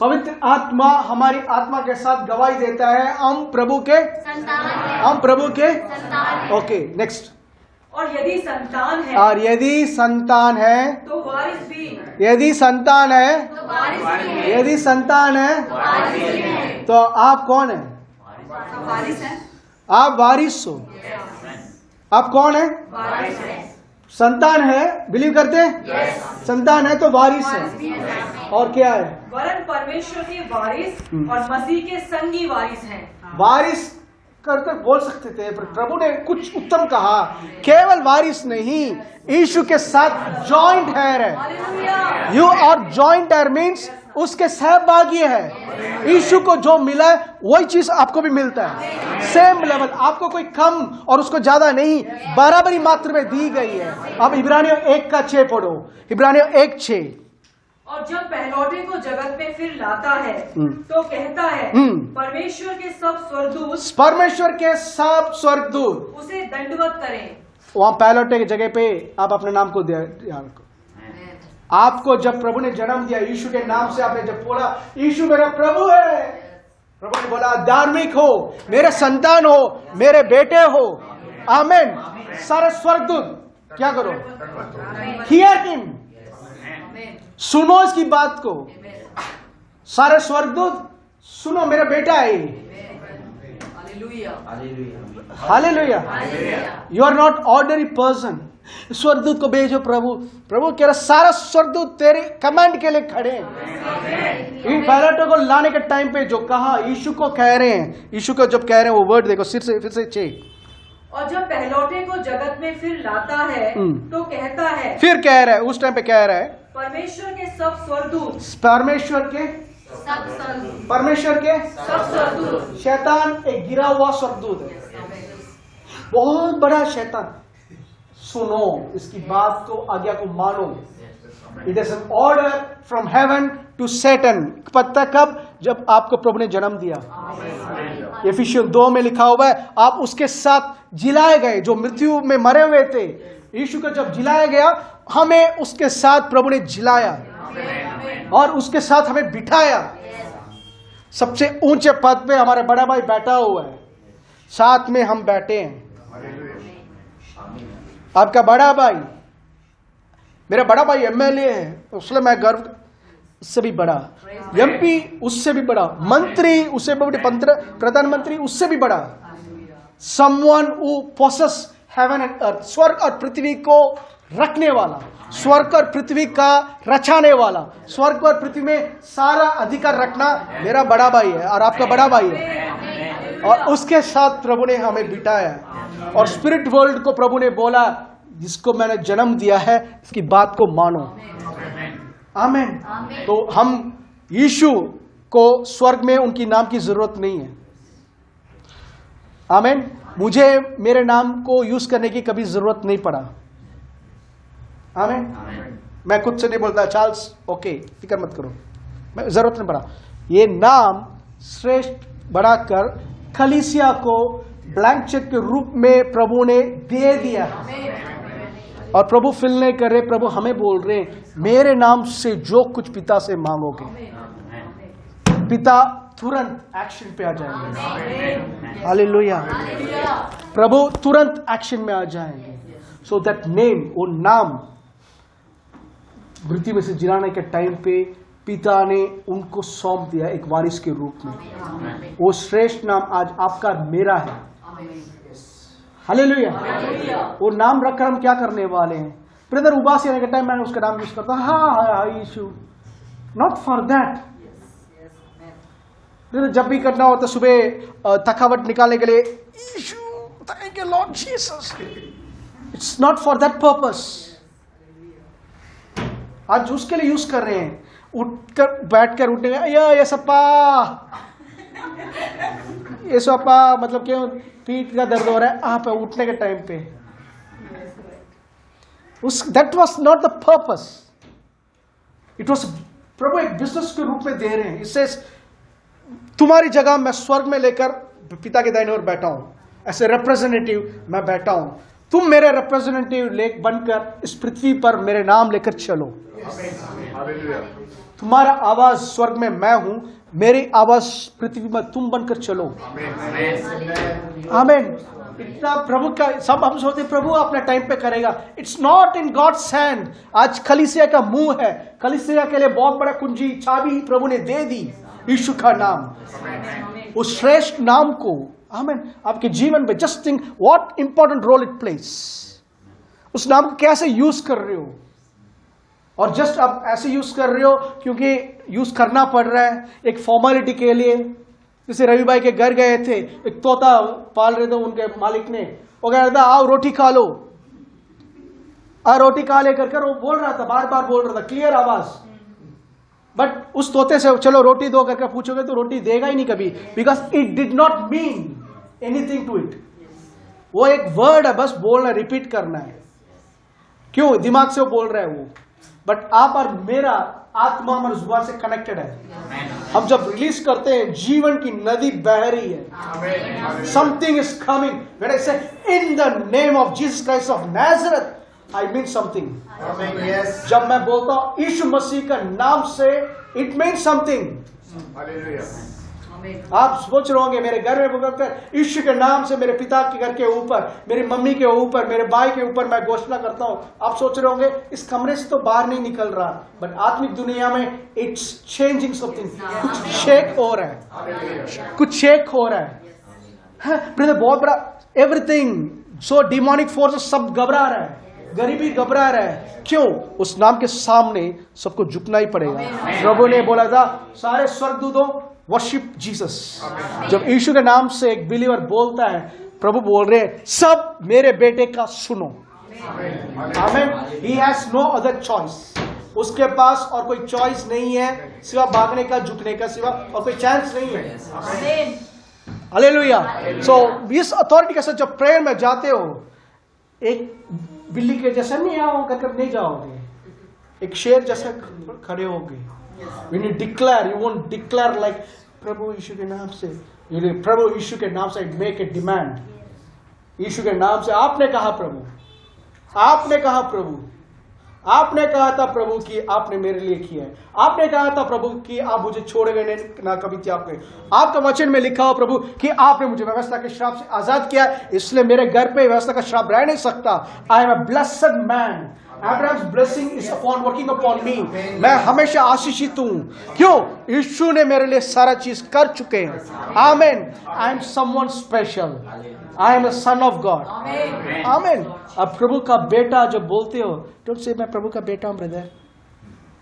पवित्र आत्मा हमारी आत्मा के साथ गवाही देता है हम प्रभु के संतान। Okay next. और यदि संतान है तो वारिस भी। यदि संतान है तो आप कौन है? आप वारिस हो। आप कौन है? संतान है। बिलीव करते हैं? संतान है तो वारिस है। और क्या है? वरन परमेश्वर के वारिस और मसीह के संगी वारिस हैं। वारिस करते बोल सकते थे, पर प्रभु ने कुछ उत्तम कहा। केवल वारिस नहीं, यीशु के साथ जॉइंट हेयर है। You are joint heir means उसके सहभागी है। यीशु को जो मिला है वही चीज आपको भी मिलता है, सेम लेवल। आपको कोई कम और उसको ज्यादा नहीं, बराबरी मात्रा में दी गई है। अब इब्रानियों 1:6 पढ़ो। इब्रानियों 1:6। और जब पहलौठे को जगत में फिर लाता है तो कहता है परमेश्वर के सब स्वर्गदूत उसे दंडवत करें। वहां पहलौठे की जगह पे आप अपने नाम को ध्यान रखो। आपको जब प्रभु ने जन्म दिया, यीशु के नाम से आपने जब बोला यीशु मेरा प्रभु है, प्रभु ने बोला धार्मिक हो, मेरे संतान हो, मेरे बेटे हो। आमीन। सारे स्वर्गदूत क्या करो? हियर हिम, सुनो इसकी बात को। सारे स्वर्गदूत सुनो, मेरा बेटा है। Hallelujah. You are not ordinary person. स्वर्गदूत को भेजो। प्रभु कह रहा सारा स्वर्गदूत तेरे कमांड के लिए खड़े हैं। इन पहलौठों को लाने के टाइम पे जो कहा यीशु को कह रहे हैं, यीशु को जब कह रहे हैं वो वर्ड देखो फिर से 6। और जब पहलौठे को जगत में फिर लाता है तो कहता है, फिर कह रहा है, उस टाइम पे कह रहा है परमेश्वर के सब स्वर्गदूत शैतान एक गिरा हुआ स्वर्गदूत है, बहुत बड़ा शैतान। सुनो इसकी बात को, आज्ञा को मानो। It is an order from heaven to Satan. पता कब? जब आपको प्रभु ने जन्म दिया। एफिसियन 2 में लिखा हुआ है आप उसके साथ जिलाए गए। जो मृत्यु में मरे हुए थे, यीशु को जब जिलाया गया, हमें उसके साथ प्रभु ने जिलाया और उसके साथ हमें बिठाया। सबसे ऊंचे पद पे हमारा बड़ा भाई बैठा हुआ है, साथ में हम बैठे हैं। आपका बड़ा भाई, मेरा बड़ा भाई एमएलए है, उससे मैं गर्व, उससे भी बड़ा एमपी, उससे भी बड़ा मंत्री, उससे भी बड़े प्रधानमंत्री, उससे भी बड़ा। Someone who possess heaven and earth, स्वर्ग और पृथ्वी को रखने वाला, स्वर्ग और पृथ्वी का रचाने वाला, स्वर्ग और पृथ्वी में सारा अधिकार रखना मेरा बड़ा भाई है और आपका बड़ा भाई है। और उसके साथ प्रभु ने हमें बिठाया और स्पिरिट वर्ल्ड को प्रभु ने बोला जिसको मैंने जन्म दिया है इसकी बात को मानो। आमीन। तो हम यीशु को स्वर्ग में उनकी नाम की जरूरत नहीं है। आमीन। मुझे मेरे नाम को यूज करने की कभी जरूरत नहीं पड़ा। आमीन। मैं खुद से नहीं बोलता चार्ल्स ओके फिक्र मत करो, मैं जरूरत नहीं पड़ा। ये नाम श्रेष्ठ बढ़ाकर कलीसिया को ब्लैंक चेक के रूप में प्रभु ने दे दिया। और प्रभु फिल नहीं कर रहे, प्रभु हमें बोल रहे मेरे नाम से जो कुछ पिता से मांगोगे, पिता तुरंत एक्शन पे आ जाएंगे। हालेलुया। प्रभु तुरंत एक्शन में आ जाएंगे। सो दैट नेम, वो नाम मृत्यु में से जिलाने के टाइम पे पिता ने उनको सौंप दिया एक वारिस के रूप में। वो श्रेष्ठ नाम आज आपका मेरा है। हालेलुया। वो नाम रखकर हम क्या करने वाले हैं? ब्रदर उबास आने के टाइम मैंने उसका नाम यूज करता हूं, हाँ यीशु, नॉट फॉर दैट। जब भी करना होता सुबह थकावट निकालने के लिए Yeshu, thank you Lord Jesus, it's not for that purpose. आज उसके लिए यूज कर रहे हैं। उठकर बैठकर उठने ये सपा मतलब क्यों पीठ का दर्द हो रहा है आप उठने के टाइम पे, that was not the purpose. It was प्रभु एक बिजनेस के रूप में दे रहे हैं। इससे तुम्हारी जगह मैं स्वर्ग में लेकर पिता के दाहिने ओर बैठा हूं, ऐसे रिप्रेजेंटेटिव मैं बैठा हूं। तुम मेरे रिप्रेजेंटेटिव बनकर इस पृथ्वी पर मेरे नाम लेकर चलो। तुम्हारा आवाज स्वर्ग में मैं हूं, मेरी आवाज पृथ्वी में तुम बनकर चलो। आमीन। इतना प्रभु का सब हम सोचते प्रभु अपने टाइम पे करेगा। It's not in God's hand. आज कलीसिया का मुंह है, कलीसिया के लिए बहुत बड़ा कुंजी चाबी प्रभु ने दे दी, यीशु का नाम, उस श्रेष्ठ नाम को। आमीन। आपके जीवन में just think what important role it place. उस नाम को कैसे यूज कर रहे हो? और जस्ट आप ऐसे यूज कर रहे हो क्योंकि यूज करना पड़ रहा है एक फॉर्मेलिटी के लिए। जैसे रवि भाई के घर गए थे, एक तोता पाल रहे थे उनके मालिक ने, वो कह रहा था आओ रोटी खा लो, रोटी खा लेकर कर वो बोल रहा था, बार बार बोल रहा था, क्लियर आवाज। बट उस तोते से चलो रोटी दो करके पूछोगे तो रोटी देगा ही नहीं कभी, because it did not mean anything to it. वो एक वर्ड है, बस बोलना, रिपीट करना है। क्यों? दिमाग से वो बोल रहा है वो। बट आप और मेरा आत्मा हमारे जुबान से कनेक्टेड है। हम जब रिलीज करते हैं जीवन की नदी बह रही है। Something is coming. When I say in the name of Jesus Christ of Nazareth, I mean something. जब मैं बोलता हूं यीशु मसीह का नाम से, इट मीन्स समथिंग। आप सोच रहे होंगे मेरे घर में बोलकर यीशु के नाम से मेरे पिता के घर के ऊपर, मेरी मम्मी के ऊपर, मेरे भाई के ऊपर मैं घोषणा करता हूं। आप सोच रहे होंगे इस कमरे से तो बाहर नहीं निकल रहा, बट आत्मिक दुनिया में इट्स चेंजिंग समथिंग। कुछ शेक हो रहा है, कुछ शेक हो रहा है। ब्रदर बहुत बड़ा एवरीथिंग, सो डिमोनिक फोर्सेस सब घबरा रहा है, गरीबी घबरा रहा है। क्यों? उस नाम के सामने सबको झुकना ही पड़ेगा। प्रभु ने बोला था सारे स्वर्गदूतों वर्शिप जीसस। जब यीशु के नाम से एक बिलीवर बोलता है, प्रभु बोल रहे हैं सब मेरे बेटे का सुनो। आमीन। He has no other choice. उसके पास और कोई चॉइस नहीं है सिवा भागने का, झुकने का, सिवा और कोई चांस नहीं है। हालेलुया। सो इस अथॉरिटी के साथ जब प्रेयर में जाते हो, एक बिल्ली के जैसे नहीं आओ कर नहीं जाओगे। एक शेर जैसा खड़े होंगे। When you declare, you won't declare like प्रभु यीशु के नाम से, प्रभु यीशु के नाम से make a demand। यीशु के नाम से आपने कहा प्रभु, आपने कहा प्रभु, आपने कहा था प्रभु कि आपने मेरे लिए किया है, आपने कहा था प्रभु कि आप मुझे छोड़ेंगे ना कभी त्याग करें। आपका वचन में लिखा हो प्रभु कि आपने मुझे व्यवस्था के श्राप से आजाद किया, इसलिए मेरे घर पे व्यवस्था का श्राप रह नहीं सकता। आई am a blessed man, Abraham's blessing is upon working upon me। मैं हमेशा आशीषित हूं। क्यों? यीशु ने मेरे लिए सारा चीज कर चुके हैं। आमेन। I am someone special, I am a son of God. आमेन। अब प्रभु का बेटा जब बोलते हो, डोंट से मैं प्रभु का बेटा हूं ब्रदर,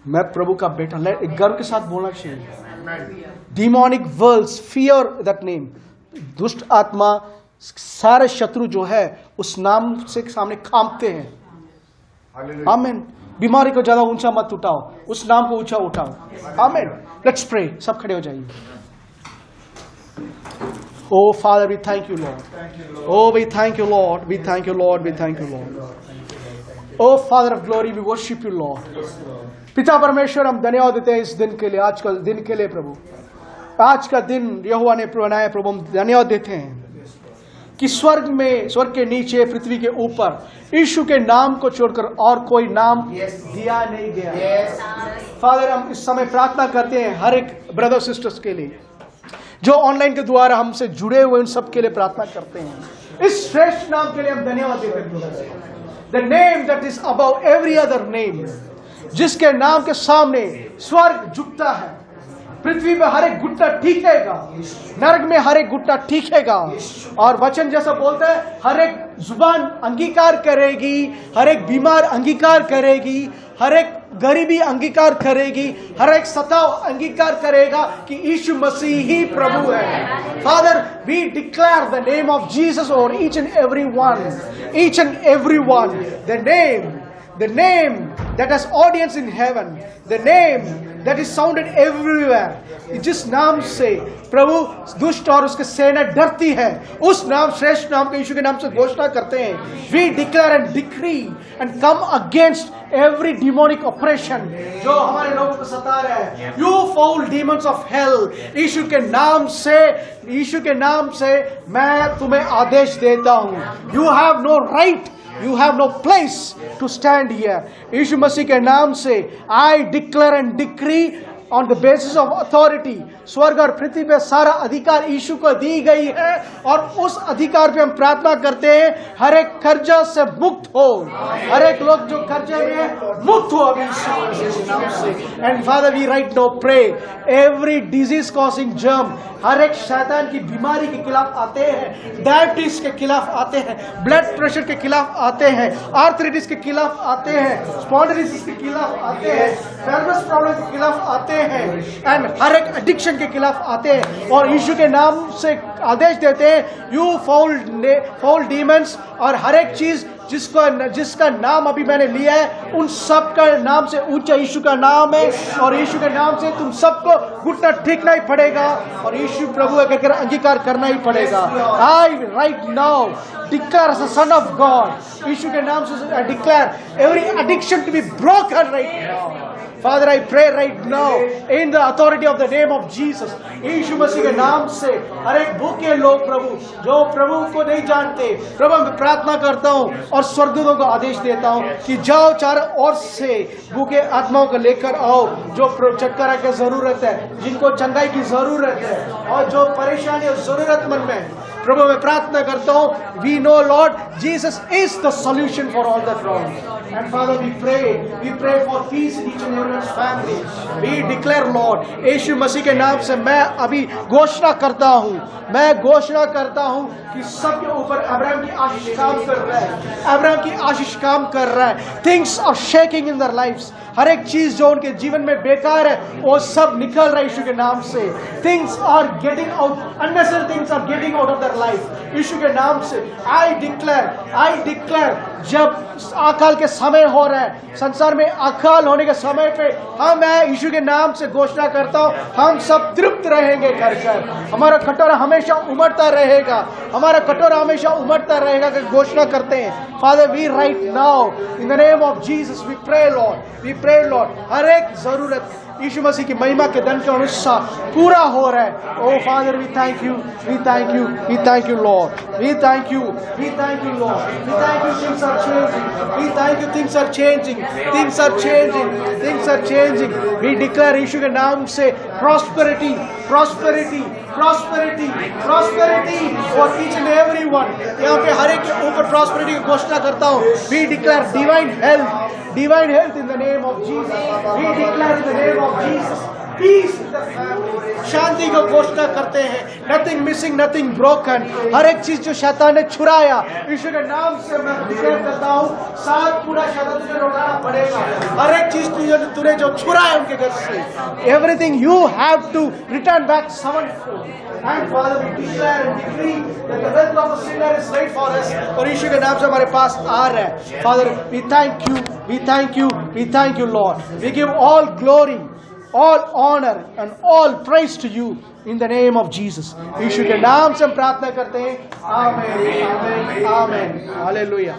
मैं प्रभु का बेटा, एक गर्व के साथ बोलना चाहिए। Demonic worlds fear that name. दुष्ट आत्मा, सारे शत्रु जो है उस नाम से सामने कांपते हैं। आमेन। बीमारी को ज्यादा ऊंचा मत उठाओ, उस नाम को ऊंचा उठाओ। आमेन। Let's pray. सब खड़े हो जाइए। Oh Father, we thank you, Lord. Oh, we thank you, Lord. We thank you, Lord. We thank you, Lord. Oh Father of glory, we worship you, Lord. पिता परमेश्वर, हम धन्यवाद देते हैं इस दिन के लिए, आज का दिन के लिए प्रभु। आज का दिन यहोवा ने बनाया प्रभु, हम धन्यवाद देते हैं कि स्वर्ग में, स्वर्ग के नीचे, पृथ्वी के ऊपर यीशु के नाम को छोड़कर और कोई नाम दिया नहीं गया। फादर, हम इस समय प्रार्थना करते हैं हर एक ब्रदर सिस्टर्स के लिए जो ऑनलाइन के द्वारा हमसे जुड़े हुए, उन सब के लिए प्रार्थना करते हैं। इस श्रेष्ठ नाम के लिए हम धन्यवाद देते हैं। The name that is above every other name, जिसके नाम के सामने स्वर्ग झुकता है, पृथ्वी पे हर एक घुटना ठीकेगा, नरक में हर एक घुटना ठीकेगा। और वचन जैसा बोलता है, हर एक जुबान अंगीकार करेगी, हर एक बीमार अंगीकार करेगी, हर एक गरीबी अंगीकार करेगी, हर एक सताव अंगीकार करेगा कि यीशु मसीह ही प्रभु है। Father, we declare the name of Jesus और each and every one, the name that has audience in heaven, the name that is sounded everywhere। जिस नाम से प्रभु दुष्ट और उसके सेना डरती है, उस नाम, श्रेष्ठ नाम के यीशु के नाम से घोषणा करते हैं। We declare and decree and come against every demonic oppression जो हमारे लोगों को सता रहा है। You foul demons of hell, यीशु के नाम से मैं तुम्हें आदेश देता हूँ। You have no right, you have no place to stand here। यीशु मसीह के नाम से I declare and decree on the basis of authority, स्वर्ग और पृथ्वी पे सारा अधिकार यीशु को दी गई है, और उस अधिकार पे हम प्रार्थना करते हैं हर एक कर्जा से मुक्त हो, हर एक लोग जो कर्जे में मुक्त हो अभी यीशु के नाम से। And father, we right now pray every disease causing germ, हर एक शैतान की बीमारी के खिलाफ आते हैं, डायबिटीज के खिलाफ आते हैं, ब्लड प्रेशर के खिलाफ आते हैं, आर्थराइटिस के खिलाफ आते हैं, स्पॉन्डिलोसिस के खिलाफ आते हैं, नर्वस प्रॉब्लम के खिलाफ आते हैं, एंड हर एक एडिक्शन के खिलाफ आते हैं, और यीशु के नाम से आदेश देते हैं, यू फाउल डीमंस, और हर एक चीज जिसका नाम अभी मैंने लिया है, उन सब का नाम से ऊंचा यीशु का नाम है, और यीशु के नाम से तुम सबको घुटना टेकना ही पड़ेगा, और यीशु प्रभु है कहकर अंगीकार करना ही पड़ेगा। I right now declare as a son of God, Yeshu के नाम से I declare every addiction to be broken right now। Father, I pray right now in the authority of the name of Jesus, यीशु मसीह के नाम से हर एक भूखे लोग प्रभु जो प्रभु को नहीं जानते, प्रभु मैं प्रार्थना करता हूँ और स्वर्गदूतों को आदेश देता हूँ कि जाओ चारों ओर से भूखे आत्माओं को लेकर आओ, जो छुटकारा की जरूरत है, जिनको चंगाई की जरूरत है, और जो परेशानी और जरूरतमंद में प्रभु मैं प्रार्थना करता हूँ। We know Lord Jesus is the solution for all the problems, and father we pray for peace in each and everyone's family. We declare Lord, Yeshu मसीह के नाम से मैं अभी घोषणा करता हूँ कि सबके ऊपर अब्राहम की आशीष काम कर रहा है। Things are shaking in their lives, हर एक चीज जो उनके जीवन में बेकार है वो सब निकल रहा है यीशु के नाम से। Things are getting out, unnecessary things are getting out of their life Yeshu के नाम से। आई डिक्लेयर जब अकाल के समय हो रहा है, संसार में अकाल होने के समय पे मैं यीशु के नाम से घोषणा करता हूँ, हम सब तृप्त रहेंगे, घर हमारा कटोरा हमेशा उमड़ता रहेगा। हमारा कटोरा हमेशा उमड़ता रहेगा कि घोषणा करते हैं। Father we right now in the name of Jesus we pray Lord, हर एक जरूरत यीशु मसीह की महिमा के धन के अनुसार पूरा हो रहा है। O father we thank you Lord, we thank you Lord, we thank you things are changing, we thank you things are changing. We declare Yeshu के नाम से prosperity for each and every one. यहाँ पे हर एक के ऊपर प्रॉस्पेरिटी की घोषणा करता हूँ। We declare divine health in the name of Jesus. We declare in the name of Jesus peace in the family. शांति को घोषणा करते हैं। Nothing missing, nothing broken. हर एक चीज जो शैतान ने छुराया यीशु के नाम से मैं डिक्लेयर करता हूँ, साथ पूरा शैतान तुझे लौटाना पड़ेगा। हर एक चीज तूने जो छुराया उनके घर से, everything you have to return back sevenfold. And Father, we declare and decree that the wealth of a sinner is laid for us. और यीशु के नाम से हमारे पास आ रहा है। Father, we thank you, Lord. We give all glory, all honor, and all praise to you in the name of Jesus. यीशु के नाम से हम प्रार्थना करते हैं। आमेन, आमेन, आमेन। हालेलुया।